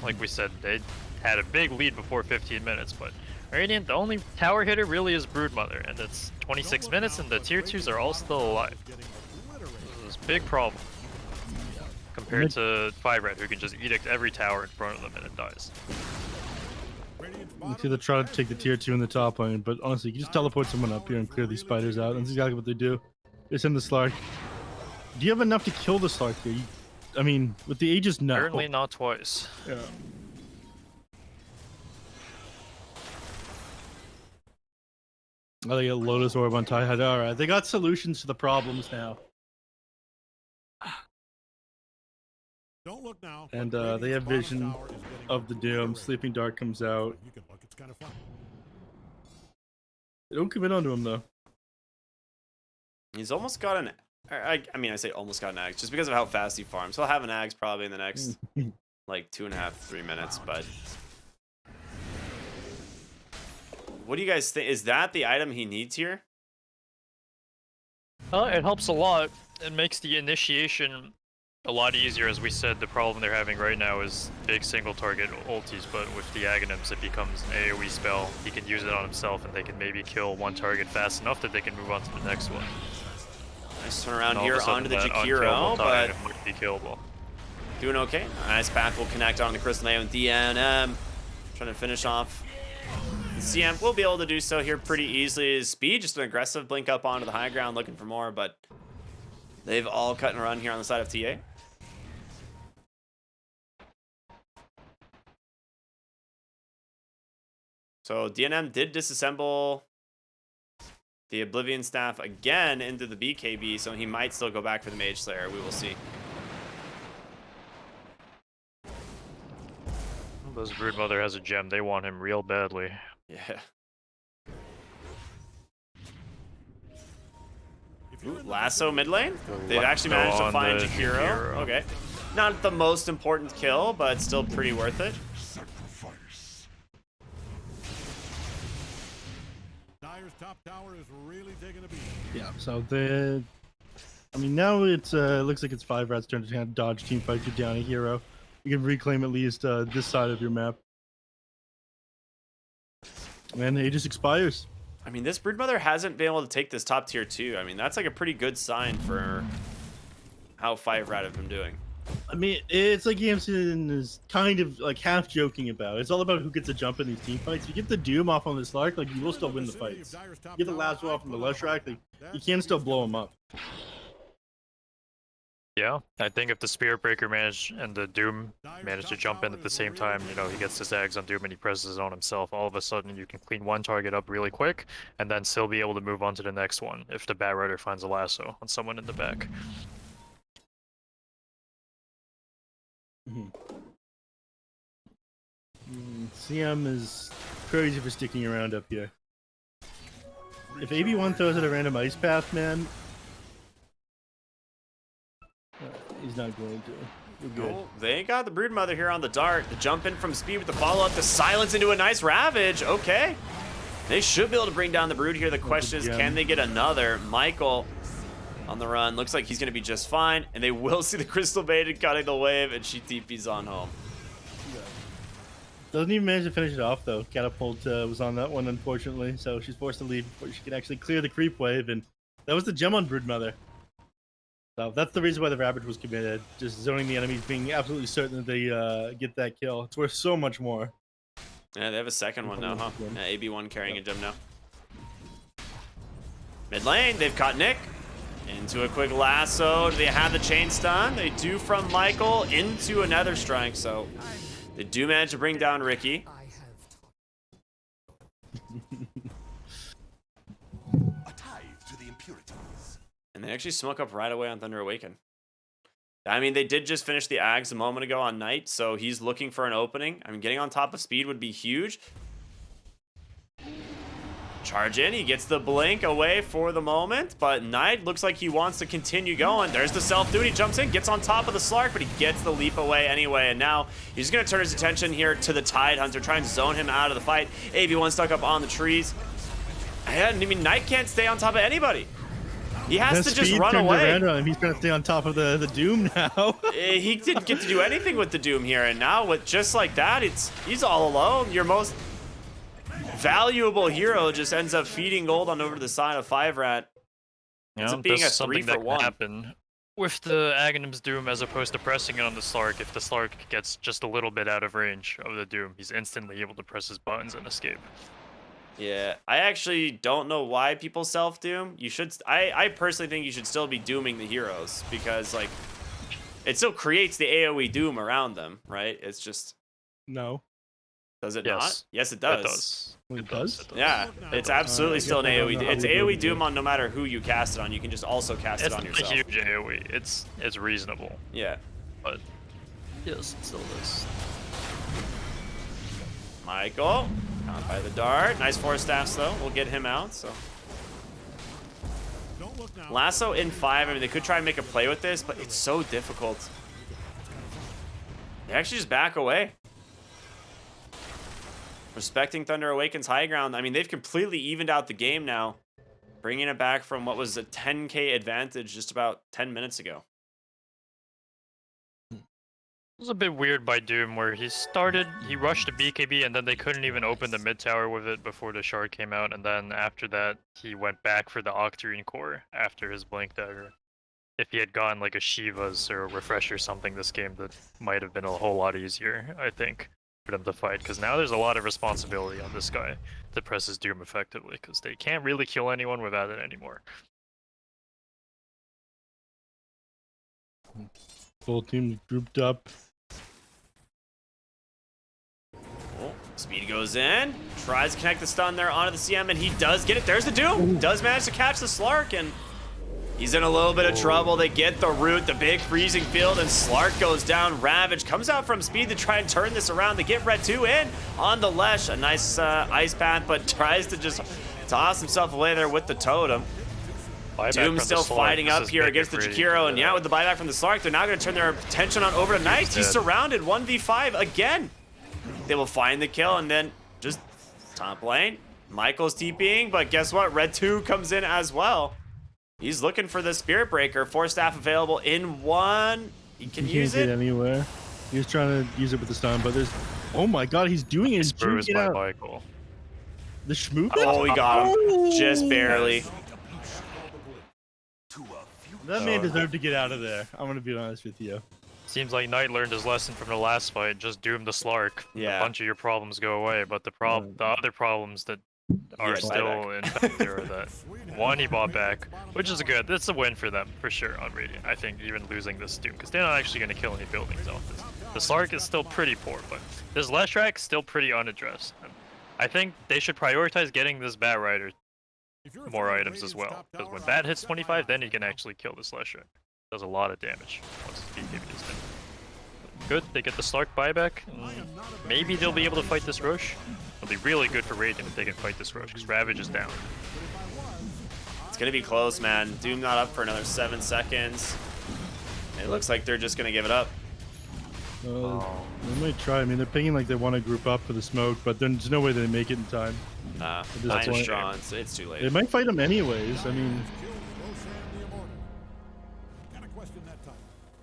Like we said, had a big lead before 15 minutes, but Radiant, the only tower hitter really is Broodmother, and it's 26 minutes, and the tier 2s are all still alive. This is a big problem compared to 5RAT, who can just edict every tower in front of them and it dies. You see, they're trying to take the tier 2 in the top lane, but honestly, you can just teleport someone up here and clear these spiders out. And that's exactly what they do. They send the Slark. Do you have enough to kill the Slark here? I mean, with the Aegis, no. Apparently not twice. Yeah. Oh, they get Lotus Orb on Tide. Alright, they got solutions to the problems now. Don't look now. And they have vision of the Doom. Sleeping Dart comes out. You can look, it's kind of fun. They don't commit onto him, though. He's almost got an... I mean, I say almost got an Axe, just because of how fast he farms. He'll have an Axe probably in the next, like, 2.5, 3 minutes, but... What do you guys think? Is that the item he needs here? It helps a lot. It makes the initiation a lot easier. As we said, the problem they're having right now is big single target ultis, but with the Aghanims it becomes an AoE spell. He can use it on himself and they can maybe kill one target fast enough that they can move on to the next one. Nice turnaround And all here of a sudden onto the that Jakiro, unkillable but target might be killable. doing okay. Nice path will connect on the Crystal Name with DNM. Trying to finish off. The CM will be able to do so here pretty easily. His speed, just an aggressive blink up onto the high ground looking for more, but they've all cut and run here on the side of TA. So DNM did disassemble the Oblivion Staff again into the BKB, so he might still go back for the Mage Slayer. We will see. This Broodmother has a gem. They want him real badly. Yeah. Ooh, Lasso mid lane? They've actually managed to find Jakiro. Okay. Not the most important kill, but still pretty worth it. Dyer's top tower is really taking a beat. Yeah, so the... I mean, now it looks like it's 5RAT's turn to kind of dodge team fight, get down a hero. You can reclaim at least this side of your map. And it just expires. I mean, this Broodmother hasn't been able to take this top tier 2. I mean, that's like a pretty good sign for how 5RAT have been doing. I mean, it's like Yamsun is kind of like half joking about. It's all about who gets a jump in these team fights. If you get the Doom off on this Lark, like, you will still win the fights. You get the Lasso off on the Leshrac, like, you can still blow him up. Yeah, I think if the Spirit Breaker and the Doom manage to jump in at the same time, you know, he gets his Ags on Doom and he presses it on himself, all of a sudden you can clean one target up really quick and then still be able to move on to the next one if the Bat Rider finds a lasso on someone in the back. CM is crazy for sticking around up here. If AB1 throws out a random ice path, man, he's not going to. We're good. Oh, they got the Broodmother here on the dart. The jump in from speed with the follow-up, the silence into a nice Ravage. Okay. They should be able to bring down the Brood here. The question is, can they get another? Michael on the run. Looks like he's going to be just fine. And they will see the Crystal Baited cutting the wave, and she TP's on home. Doesn't even manage to finish it off, though. Catapult was on that one, unfortunately. So she's forced to leave before she can actually clear the creep wave. And that was the gem on Broodmother. So that's the reason why the Ravage was committed. Just zoning the enemies, being absolutely certain that they get that kill. It's worth so much more. Yeah, they have a second one now, huh? Yeah, AB1 carrying a gem now. Mid lane, they've caught Nick. Into a quick lasso. Do they have the chain stun? They do from Michael into another strike. So they do manage to bring down Ricky. And they actually smoke up right away on Thunder Awaken. I mean, they did just finish the Ags a moment ago on Knight, so he's looking for an opening. I mean, getting on top of speed would be huge. Charge in, he gets the blink away for the moment, but Knight looks like he wants to continue going. There's the self-duty, jumps in, gets on top of the Slark, but he gets the leap away anyway, and now he's going to turn his attention here to the Tide Hunter, trying to zone him out of the fight. AB1 stuck up on the trees. And I mean, Knight can't stay on top of anybody. He has The to just speed run turned away. around on him. He's trying to stay on top of the Doom now. He didn't get to do anything with the Doom here, and now with just like that, he's all alone. Your most valuable hero just ends up feeding gold on over to the side of 5RAT. Ends up being this a is something 3 that for 1. can happen with the Aghanim's Doom as opposed to pressing it on the Slark. If the Slark gets just a little bit out of range of the Doom, he's instantly able to press his buttons and escape. Yeah, I actually don't know why people self-doom. You should. I personally think you should still be dooming the heroes because like it still creates the AoE doom around them, right? It's just No. does it Yes. not? Yes, it does. It does. It does? Yeah, it's absolutely I still an guess I don't AoE. know It's how we do AoE it. doom on no matter who you cast it on. You can just also cast It's it on not a yourself. huge AoE. It's reasonable, Yeah. but yes, it still is. Michael, caught by the dart. Nice force staffs though. We'll get him out. So Don't look now. Lasso in 5. I mean, they could try and make a play with this, but it's so difficult. They actually just back away. Respecting Thunder Awaken's high ground. I mean, they've completely evened out the game now, bringing it back from what was a 10K advantage just about 10 minutes ago. It was a bit weird by Doom where he rushed to BKB and then they couldn't even open the mid tower with it before the shard came out, and then after that he went back for the Octarine core after his Blink Dagger. If he had gotten like a Shiva's or a Refresh or something this game, that might have been a whole lot easier, I think, for them to fight, because now there's a lot of responsibility on this guy to press his Doom effectively, because they can't really kill anyone without it anymore. Full team grouped up. Oh, speed goes in, tries to connect the stun there onto the CM, and he does get it. There's the Doom. Does manage to catch the Slark, and he's in a little bit of trouble. They get the root, the big freezing field, and Slark goes down. Ravage comes out from speed to try and turn this around. They get Red 2 in on the Lesh. A nice ice path, but tries to just toss himself away there with the totem. Buyback Doom from the still Slark, fighting this up is here big against the if we're Jakiro, ready and for yeah, that. with the buyback from the Slark, they're now going to turn their attention on over to Knights. He's dead. surrounded, 1v5 again. They will find the kill, and then just top lane. Michael's TPing, but guess what? Red 2 comes in as well. He's looking for the Spirit Breaker. 4 staff available in 1. He can He use can't get it. anywhere. He was trying to use it with the stun, but there's. Oh my god, he's doing it. He's Bruised juking by out. Michael. The schmoop? Oh, he got him. Oh! Just barely. That man deserved to get out of there. I'm gonna be honest with you. Seems like Knight learned his lesson from the last fight. Just doom the Slark. Yeah. A bunch of your problems go away, but the other problems that are Yeah, still buyback. in fact are that one, he bought back, which is good. That's a win for them for sure on Radiant. I think even losing this Doom, because they're not actually going to kill any buildings off this. The Slark is still pretty poor, but this Leshrac is still pretty unaddressed. And I think they should prioritize getting this Bat Rider more items as well, because when Bat hits 25, then he can actually kill this Leshrac. Does a lot of damage once his BKB is done. Good, they get the Slark buyback. Maybe they'll be able to fight this Rosh. It'll be really good for Radiant if they can fight this Rosh, because Ravage is down. It's going to be close, man. Doom not up for another 7 seconds. It looks like they're just going to give it up. They might try. I mean, they're pinging like they want to group up for the smoke, but there's no way they make it in time. Nah, this 9 point- strong. It's too late. They might fight him anyways. I mean,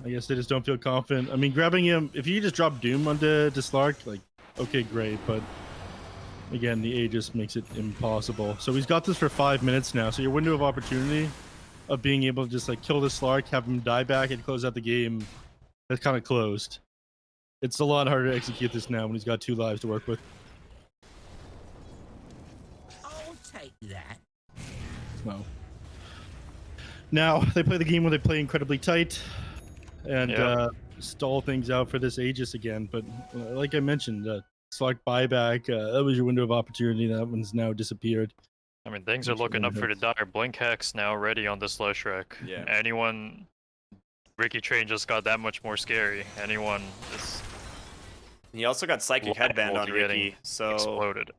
I guess they just don't feel confident. I mean, grabbing him, if you just drop Doom onto Slark, like, okay, great, but again, the Aegis makes it impossible. So he's got this for 5 minutes now, so your window of opportunity of being able to just like kill the Slark, have him die back, and close out the game, that's kind of closed. It's a lot harder to execute this now when he's got 2 lives to work with. I'll take that. No. Now, they play the game where they play incredibly tight and Yeah. stall things out for this Aegis again. But like I mentioned, Slark buyback, that was your window of opportunity. That one's now disappeared. I mean, things are looking up for the Dire. Blink Hex now ready on this Leshrac. Yeah. Anyone... Ricky Train just got that much more scary. Anyone is He also got Psychic Headband on getting Ricky, so exploded.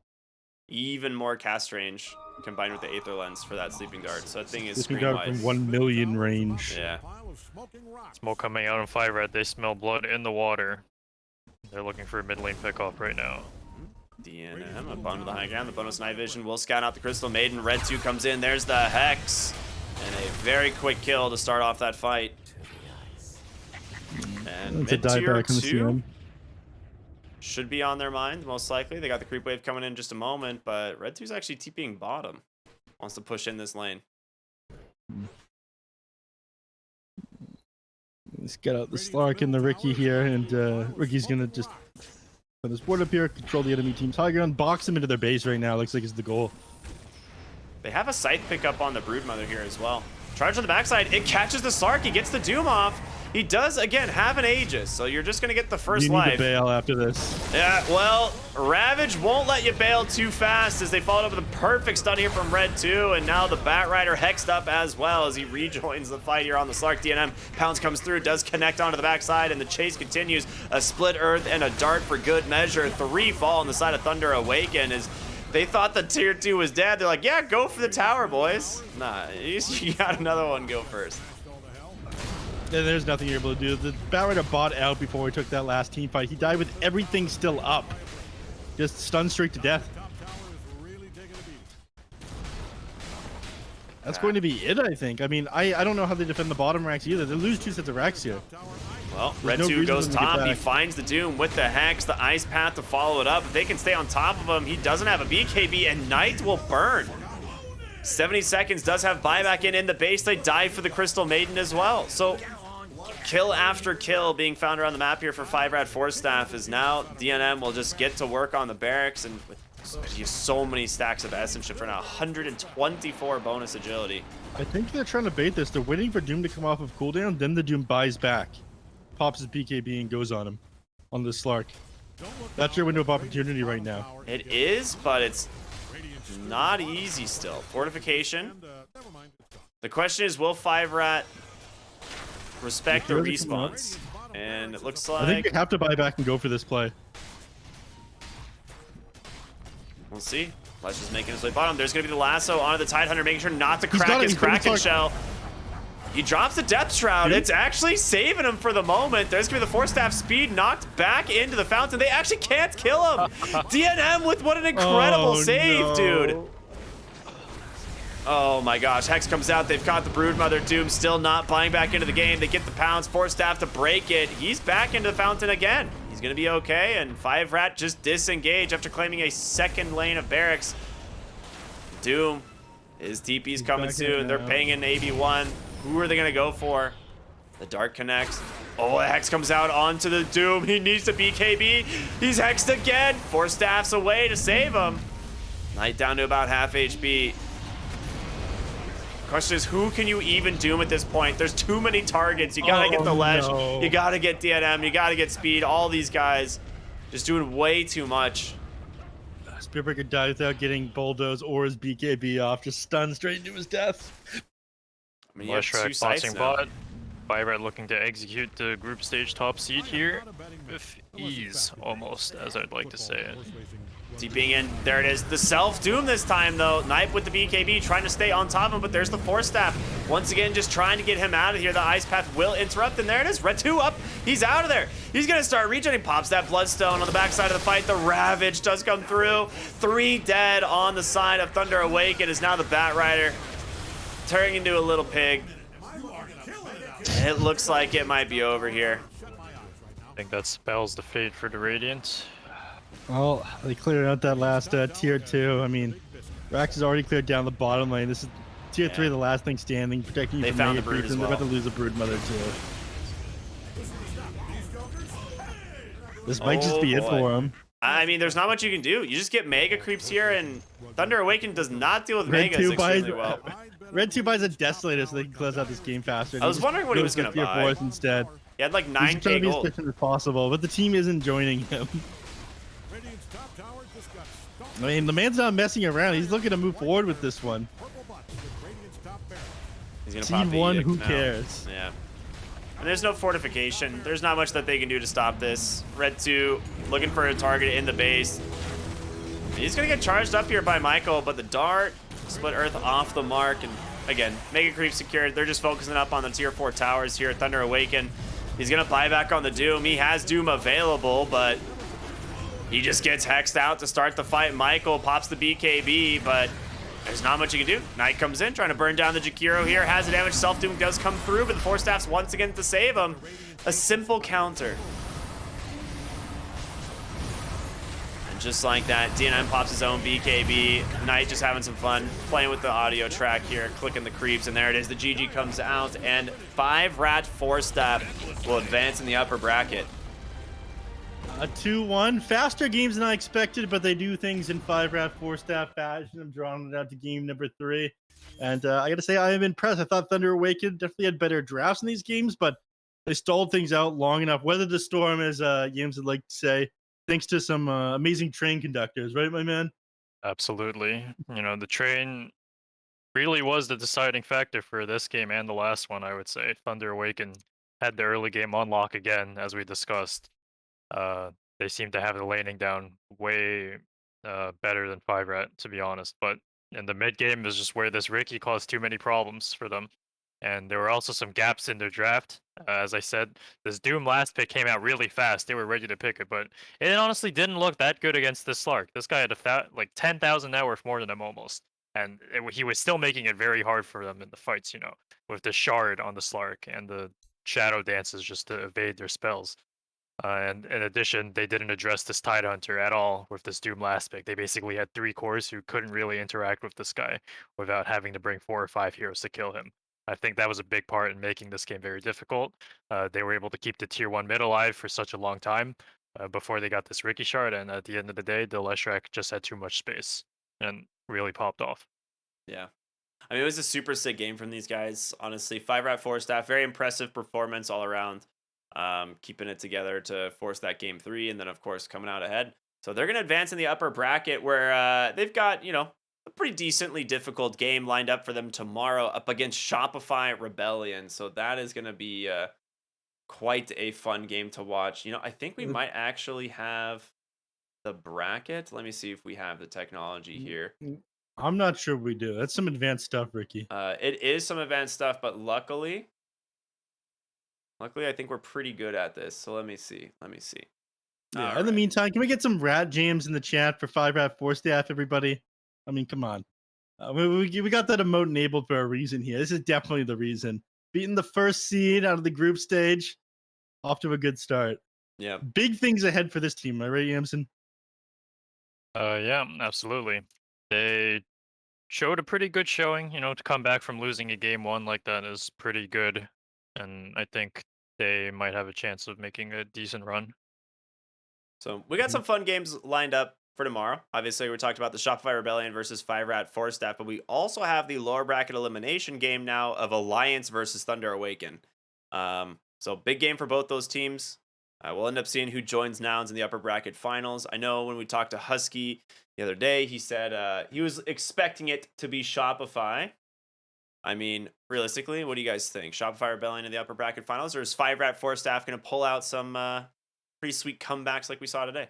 even more cast range combined with the Aether Lens for that Sleeping Dart. So that thing is Sleeping Dart screen-wise. from 1 million range. Yeah. Smoke coming out on 5RAT. They smell blood in the water. They're looking for a mid lane pickoff right now. DNM, a bottom of the high ground. The bonus night vision will scout out the Crystal Maiden. Red 2 comes in. There's the Hex. And a very quick kill to start off that fight. And It's a dive mid-tier back on the 2 CM. should be on their mind, most likely. They got the creep wave coming in just a moment, but Red 2's actually TPing bottom. Wants to push in this lane. Let's get out the Slark and the Ricky here, and Ricky's gonna just put his board up here, control the enemy team's high ground, box them into their base right now. Looks like it's the goal. They have a scythe pickup on the Broodmother here as well. Charge on the backside. It catches the Slark. He gets the Doom off. He does, again, have an Aegis, so you're just going to get the first You need life. to bail after this. Yeah, well, Ravage won't let you bail too fast as they followed up with a perfect stun here from Red 2, and now the Bat Rider hexed up as well as he rejoins the fight here on the Slark. DNM Pounce comes through, does connect onto the backside, and the chase continues. A split earth and a dart for good measure. 3 fall on the side of Thunder Awaken as they thought the tier 2 was dead. They're like, yeah, go for the tower, boys. Nah, you got another one, go first. And there's nothing you're able to do. The Bat Rider bought out before we took that last team fight. He died with everything still up. Just stunned straight to death. That's going to be it, I think. I mean, I don't know how they defend the bottom racks either. They lose 2 sets of racks here. Well, There's Red no 2 reason goes for them to get top. He back. finds the Doom with the Hex, the Ice Path to follow it up. If they can stay on top of him, he doesn't have a BKB, and Knight will burn. 70 seconds, does have buyback in the base. They dive for the Crystal Maiden as well. So kill after kill being found around the map here for 5RATFORCESTAFF is now DNM will just get to work on the barracks, and with you have so many stacks of essence shift right now, 124 bonus agility. I think they're trying to bait this. They're waiting for Doom to come off of cooldown, then the Doom buys back, pops his BKB, and goes on him on the Slark. That's your window of opportunity right now. It is, but it's not easy still. Fortification. The question is, will 5RAT respect the respawns? And it looks I think like they have to buy back and go for this play. we'll see. Flesh is making his way bottom. There's going to be the lasso onto the Tidehunter, making sure not to He's crack got it. his He's got the Kraken Slark. shell. He drops the Depth Shroud. Dude. It's actually saving him for the moment. There's going to be the Force Staff speed knocked back into the fountain. They actually can't kill him. DNM with what an incredible save, no. dude. Oh my gosh, Hex comes out. They've caught the Broodmother. Doom still not buying back into the game. They get the pounce. Force Staff to break it. He's back into the fountain again. He's going to be okay, and 5RAT just disengage after claiming a second lane of barracks. Doom, his TP's coming back in soon. They're now. paying in AB1. Who are they going to go for? The Dart connects. Oh, the Hex comes out onto the Doom. He needs the BKB. He's hexed again. Force Staff's away to save him. Knight down to about half HP. Question is, who can you even Doom at this point? There's too many targets. You gotta get the ledge. no. You gotta get DNM. You gotta get speed. All these guys just doing way too much. Spearbreaker died without getting bulldoze or his BKB off, just stunned straight into his death. I mean, you have Leshrac 2 sites bossing now. bot. 5RAT looking to execute the group stage top seed here with ease, almost, as I'd like to say it. TPing in. There it is. The self-Doom this time, though. Knife with the BKB trying to stay on top of him, but there's the Force Staff. Once again, just trying to get him out of here. The Ice Path will interrupt, and there it is. Red 2 up. He's out of there. He's going to start regenerating. Pops that Bloodstone on the backside of the fight. The Ravage does come through. 3 dead on the side of Thunder Awaken is now the Bat Rider turning into a little pig. It looks like it might be over here. I think that spells the fate for the Radiant. Well, they cleared out that last tier 2. I mean, Rax has already cleared down the bottom lane. This is tier 3, the last thing standing, protecting you They from found mega the Brood creeps, as and they're about well. to lose a Broodmother too. This might just be it boy. for him. I mean, there's not much you can do. You just get Mega Creeps here, and Thunder Awaken does not deal with Red Megas 2 buys extremely well. Red 2 buys a Desolator so they can close out this game faster. I was wondering what he was going gonna to buy. instead. He had like He's trying to 9k be as gold. efficient as possible, but the team isn't joining him. I mean, the man's not messing around. He's looking to move forward with this one. He's gonna pop Team the 1, Edict who now. cares? Yeah. And there's no fortification. There's not much that they can do to stop this. Red 2 looking for a target in the base. He's gonna get charged up here by Michael, but the dart, split earth off the mark, and again, Mega Creep secured. They're just focusing up on the tier 4 towers here. Thunder Awaken. He's gonna buy back on the Doom. He has Doom available, but he just gets hexed out to start the fight. Michael pops the BKB, but There's not much you can do. Knight comes in, trying to burn down the Jakiro here. Has the damage. Self-Doom does come through, but the Force Staff's once again to save him. A simple counter. And just like that, D9 pops his own BKB. Knight just having some fun, playing with the audio track here, clicking the creeps, and there it is. The GG comes out, and 5RATFORCESTAFF will advance in the upper bracket. A 2-1. Faster games than I expected, but they do things in 5RATFORCESTAFF fashion. I'm drawing it out to game number 3. And I got to say, I am impressed. I thought Thunder Awaken definitely had better drafts in these games, but they stalled things out long enough. Weathered the storm, as Yams would like to say, thanks to some amazing train conductors. Right, my man? Absolutely. You know, the train really was the deciding factor for this game and the last one, I would say. Thunder Awaken had the early game unlock again, as we discussed. They seem to have the laning down way better than 5RAT, to be honest. But in the mid game is just where this Ricky caused too many problems for them. And there were also some gaps in their draft. As I said, this Doom last pick came out really fast. They were ready to pick it, but it honestly didn't look that good against this Slark. This guy had like 10,000 net worth more than him almost. And he was still making it very hard for them in the fights, you know, with the shard on the Slark and the shadow dances just to evade their spells. And in addition, they didn't address this Tidehunter at all with this Doom last pick. They basically had 3 cores who couldn't really interact with this guy without having to bring 4 or 5 heroes to kill him. I think that was a big part in making this game very difficult. They were able to keep the tier 1 mid alive for such a long time before they got this Ricky shard, and at the end of the day, the Leshrac just had too much space and really popped off. Yeah. I mean, it was a super sick game from these guys, honestly. 5RATFORCESTAFF, very impressive performance all around. Keeping it together to force that game 3, and then, of course, coming out ahead. So they're going to advance in the upper bracket where they've got, you know, a pretty decently difficult game lined up for them tomorrow up against Shopify Rebellion. So that is going to be quite a fun game to watch. You know, I think we might actually have the bracket. Let me see if we have the technology here. I'm not sure we do. That's some advanced stuff, Ricky. It is some advanced stuff, but luckily, I think we're pretty good at this. So let me see. Yeah. In the meantime, can we get some rat jams in the chat for 5RATFORCESTAFF, everybody? I mean, come on. We got that emote enabled for a reason here. This is definitely the reason. Beating the first seed out of the group stage, off to a good start. Yeah. Big things ahead for this team, right, Yamsun? Yeah, absolutely. They showed a pretty good showing. You know, to come back from losing a game 1 like that is pretty good. And I think they might have a chance of making a decent run. So we got some fun games lined up for tomorrow. Obviously, we talked about the Shopify Rebellion versus 5RATFORCESTAFF, but we also have the lower bracket elimination game now of Alliance versus Thunder Awaken. So big game for both those teams. We'll end up seeing who joins Nouns in the upper bracket finals. I know when we talked to Husky the other day, he said he was expecting it to be Shopify. I mean, realistically, what do you guys think? Shopify Rebellion in the upper bracket finals, or is 5RATFORCESTAFF going to pull out some pretty sweet comebacks like we saw today?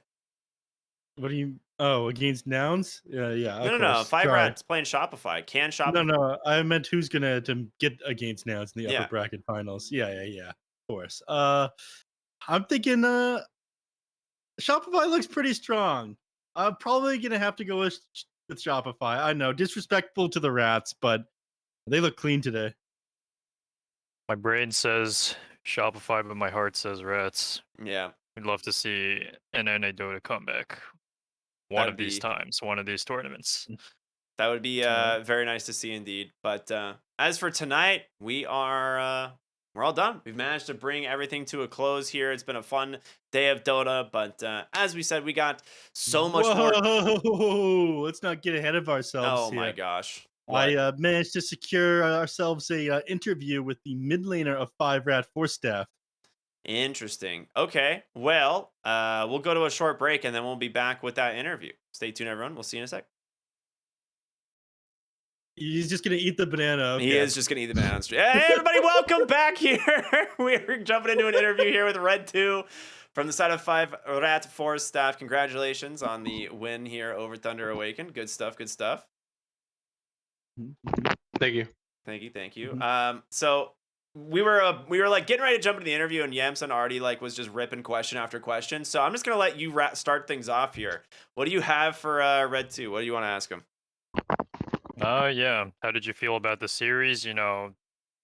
What do you? Oh, against Nouns? Yeah. No. 5RAT's playing Shopify. Can Shopify? No. I meant who's gonna get against Nouns in the upper bracket finals. Yeah. Of course. I'm thinking Shopify looks pretty strong. I'm probably gonna have to go with Shopify. I know, disrespectful to the Rats, but they look clean today. My brain says Shopify, but my heart says Rats. Yeah. We'd love to see an NA Dota comeback one of these times, one of these tournaments. That would be very nice to see indeed. But as for tonight, we're all done. We've managed to bring everything to a close here. It's been a fun day of Dota, but as we said, we got so much more. Let's not get ahead of ourselves. Oh my gosh. What? I managed to secure ourselves a interview with the mid laner of 5RATFORCESTAFF. Interesting. Okay. Well, we'll go to a short break and then we'll be back with that interview. Stay tuned, everyone. We'll see you in a sec. He's just going to eat the banana. Okay. He is just going to eat the banana. Hey, everybody, welcome back here. We're jumping into an interview here with Red 2 from the side of 5RATFORCESTAFF. Congratulations on the win here over Thunder Awaken. Good stuff. Thank you. So we were like getting ready to jump into the interview, and Yamsun already like was just ripping question after question. So I'm just gonna let you start things off here. What do you have for Red 2? What do you want to ask him? Yeah. How did you feel about the series? You know,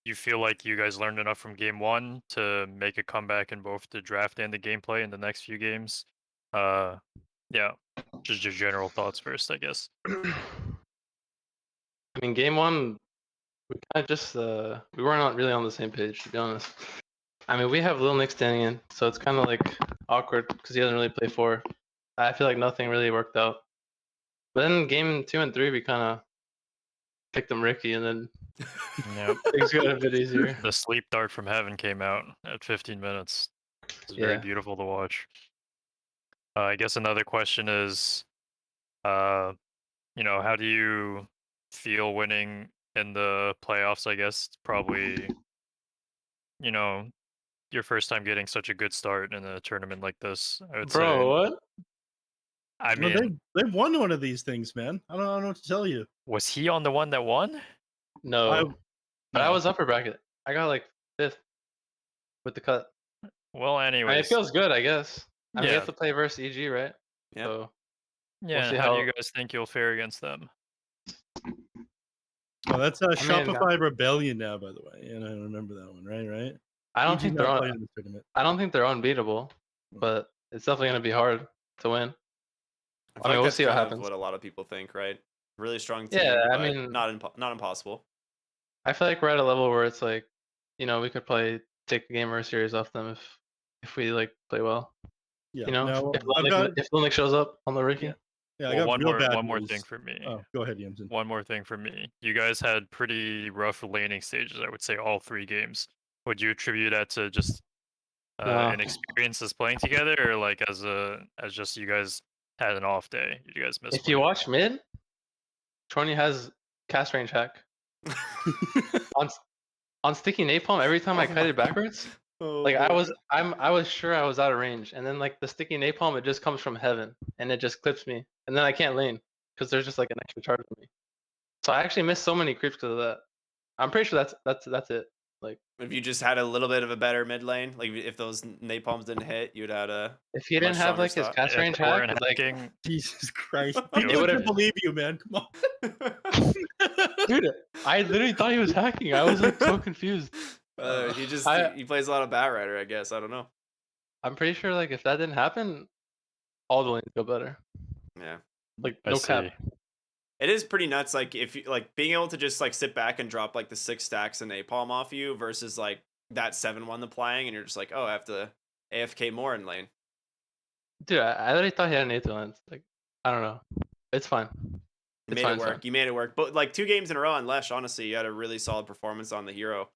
you feel like you guys learned enough from game one to make a comeback in both the draft and the gameplay in the next few games? Yeah. Just your general thoughts first, I guess. I mean, game one, we kind of just we weren't really on the same page, to be honest. I mean, we have Lil Nick standing in, so it's kind of like awkward because he doesn't really play 4. I feel like nothing really worked out. But then game 2 and 3, we kind of picked him Ricky, and then Yep. things got a bit easier. The sleep dart from heaven came out at 15 minutes. It's very Yeah. beautiful to watch. I guess another question is, you know, how do you feel winning in the playoffs? I guess it's probably, you know, your first time getting such a good start in a tournament like this. I would Bro, say. what? I No, mean, they've won one of these things, man. I don't know what to tell you. was he on the one that won? No. But I no. was upper bracket. I got like 5th with the cut. Well, I mean, it anyways, feels good, I guess. I mean, you yeah, have to play versus EG, right? Yep. So yeah. see How do how- you guys think you'll fare against them? Oh, that's mean, Shopify Rebellion now, by the way. And I remember that one, right? I don't EG think not they're playing in this tournament. I don't think they're unbeatable, but it's definitely gonna be hard to win. I I feel mean, like we'll that's see what kind of happens. what a lot of people think, right? Really strong team, Yeah, I but mean, not impossible. I feel like we're at a level where it's like, you know, we could take a game or a series off them if we like play well. Yeah. You know, No, if I've got Lil Nick shows up on the Ricky. yeah, I Well, got real bad one more news. thing for me. Oh, go ahead, Yamsun. One more thing for me. You guys had pretty rough laning stages, I would say all 3 games. Would you attribute that to just No. inexperiences playing together, or like as just you guys had an off day? You guys missed. If you watch mid, Trony has cast range hack on sticky napalm. Every time I cut it backwards, like I was sure I was out of range, and then like the sticky napalm, it just comes from heaven, and it just clips me, and then I can't lane because there's just like an extra charge on me. So I actually missed so many creeps because of that. I'm pretty sure that's it. Like If you just had a little bit of a better mid lane, like if those napalms didn't hit, you'd had a if he didn't much have stronger like his stop. cast If range they hack, weren't like hacking, Jesus Christ. It People would've- wouldn't believe you, man. Come on. dude, I literally thought he was hacking. I was like so confused. He plays a lot of Batrider, I guess. I don't know. I'm pretty sure like if that didn't happen, all the lanes go better. Yeah. Like I no cap. see. It is pretty nuts, like if you like being able to just like sit back and drop like the 6 stacks and napalm off you versus like that 7-1 applying, and you're just like, oh, I have to AFK more in lane. Dude, I literally thought he had an 8th lens. Like I don't know. It's fine. You It's made fine, it it's work. fine. You made it work. But like 2 games in a row on Lesh, honestly, you had a really solid performance on the hero.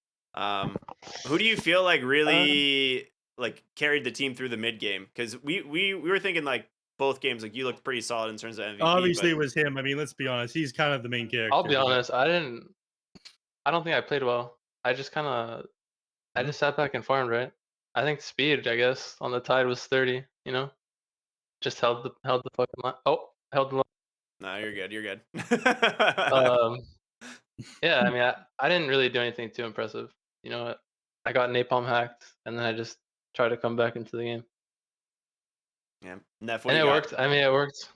Who do you feel like really like carried the team through the mid game? Because we were thinking like both games, like you looked pretty solid in terms of MVP. Obviously, but it was him. I mean, let's be honest. He's kind of the main character. I'll be honest. I don't think I played well. I just sat back and farmed, right? I think speed, I guess, on the tide was 30. You know, just held the fucking line. Oh, held the line. No, you're good. You're good. Yeah, I mean, I didn't really do anything too impressive. You know, I got napalm hacked, and then I just tried to come back into the game, Yeah, Neph, what and do it you got? worked. I mean, it worked.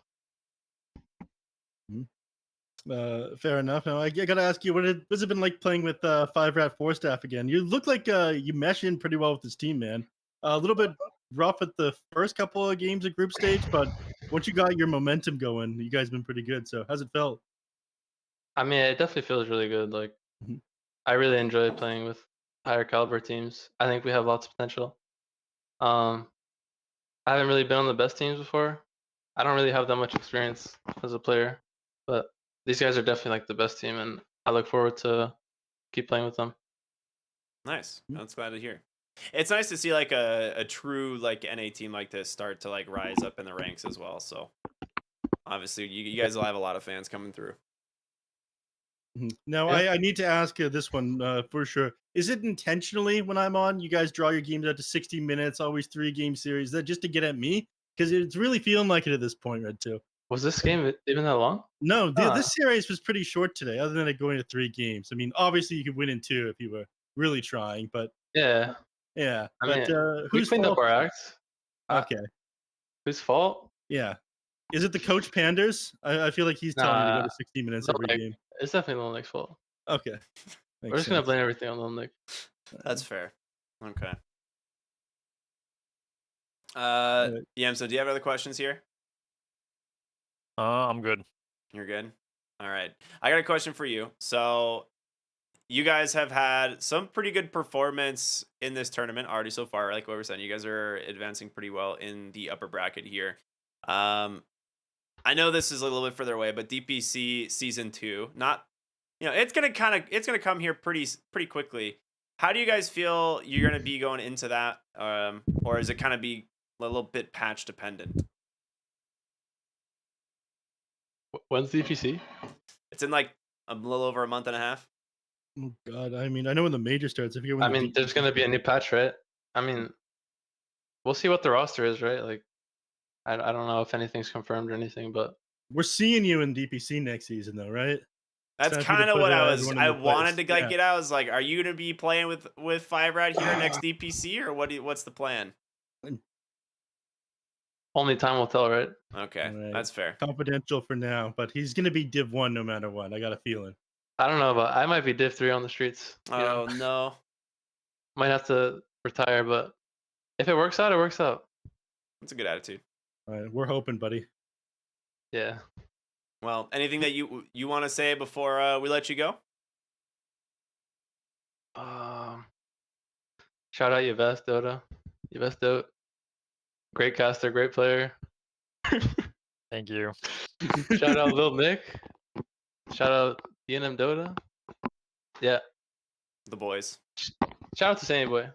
Fair enough. Now I gotta ask you, what's it been like playing with 5RATFORCESTAFF again? You look like you mesh in pretty well with this team, man. A little bit rough at the first couple of games of group stage, but once you got your momentum going, you guys been pretty good. So how's it felt? I mean, it definitely feels really good. Like, Mhm. I really enjoy playing with higher caliber teams. I think we have lots of potential. I haven't really been on the best teams before. I don't really have that much experience as a player, but these guys are definitely like the best team, and I look forward to keep playing with them. Nice. That's glad to hear. It's nice to see like a true like NA team like this start to like rise up in the ranks as well. So obviously you guys will have a lot of fans coming through. Now, Yeah. I need to ask this one for sure. Is it intentionally when I'm on, you guys draw your games out to 60 minutes, always 3-game series? Is that just to get at me? Because it's really feeling like it at this point, Red 2. Was this game even that long? No, Ah. this series was pretty short today, other than it going to 3 games. I mean, obviously you could win in 2 if you were really trying, but Yeah, yeah. I But mean, we whose cleaned fault? up our acts. Okay, Whose fault? yeah. Is it the coach Panders? I feel like he's telling you to go Nah, to 60 minutes no, every like, game. It's definitely Lil Nick's fault. Okay. We're just gonna blame everything on Lil Nick. That's fair. Okay. Alright. Yam, so do you have other questions here? I'm good. You're good? All right. I got a question for you. So, you guys have had some pretty good performance in this tournament already so far. Like what we're saying, you guys are advancing pretty well in the upper bracket here. I know this is a little bit further away, but DPC season 2, not, it's gonna come here pretty quickly. How do you guys feel you're gonna be going into that, or is it kind of be a little bit patch dependent? When's DPC? It's in like a little over a month and a half. Oh God, I mean, I know when the major starts. I forget when. I mean, there's gonna be a new patch, right? I mean, we'll see what the roster is, right? Like, I don't know if anything's confirmed or anything, but We're seeing you in DPC next season, though, right? That's Time for you to kind of put, what everyone in I their place. wanted to like Yeah. get out. I was like, are you gonna be playing with 5RAT here next DPC, or what's the plan? only time will tell, right? Okay, Right. that's fair. Confidential for now, but he's gonna be Div 1 no matter what. I got a feeling. I don't know, but I might be Div 3 on the streets. You know? Oh no. Might have to retire, but if it works out, it works out. That's a good attitude. All right, we're hoping, buddy. Yeah. Well, anything that you want to say before we let you go? Shout out Yves Dota. Yves Dota. Great caster, great player. Thank you. Shout out Lil Nick. Shout out DNM Dota. Yeah. The boys. Shout out to Sammy Boy.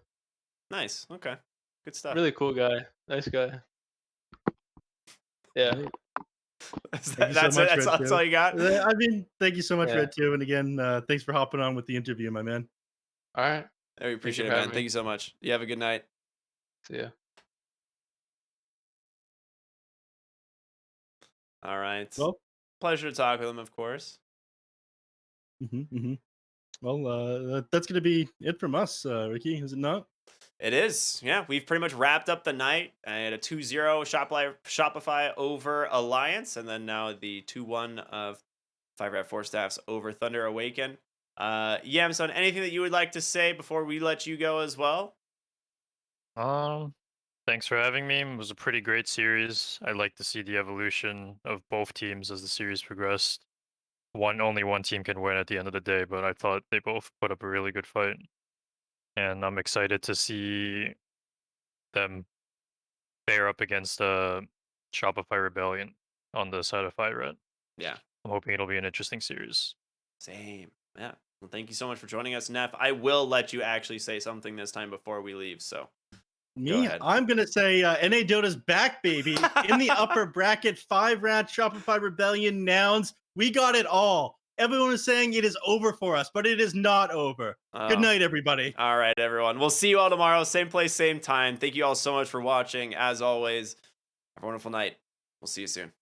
Nice. Okay. Good stuff. Really cool guy. Nice guy. Yeah. Thank you That's so it. much, That's Red all you got. I mean, thank you so much, Yeah. Red 2. And again, thanks for hopping on with the interview, my man. All right. We appreciate it, for man. having Thank me. you so much. You have a good night. See ya. All right. Well, Pleasure to talk with him, of course. Well, that's gonna be it from us, Ricky. Is it not? It is. Yeah, we've pretty much wrapped up the night. I had a 2-0 Shopify over Alliance, and then now the 2-1 of 5RATFORCESTAFFs over Thunder Awaken. Yamsun, anything that you would like to say before we let you go as well? Thanks for having me. It was a pretty great series. I like to see the evolution of both teams as the series progressed. Only one team can win at the end of the day, but I thought they both put up a really good fight. And I'm excited to see them fare up against Shopify Rebellion on the side of 5RAT. Yeah. I'm hoping it'll be an interesting series. Same. Yeah. Well, thank you so much for joining us, Neph. I will let you actually say something this time before we leave, so go Me, ahead. I'm gonna say NA Dota's back, baby. In the upper bracket, 5RAT, Shopify Rebellion, Nouns. We got it all. Everyone is saying it is over for us, but it is not over. Good Oh. night, everybody. All right, everyone. We'll see you all tomorrow. Same place, same time. Thank you all so much for watching. As always, have a wonderful night. We'll see you soon.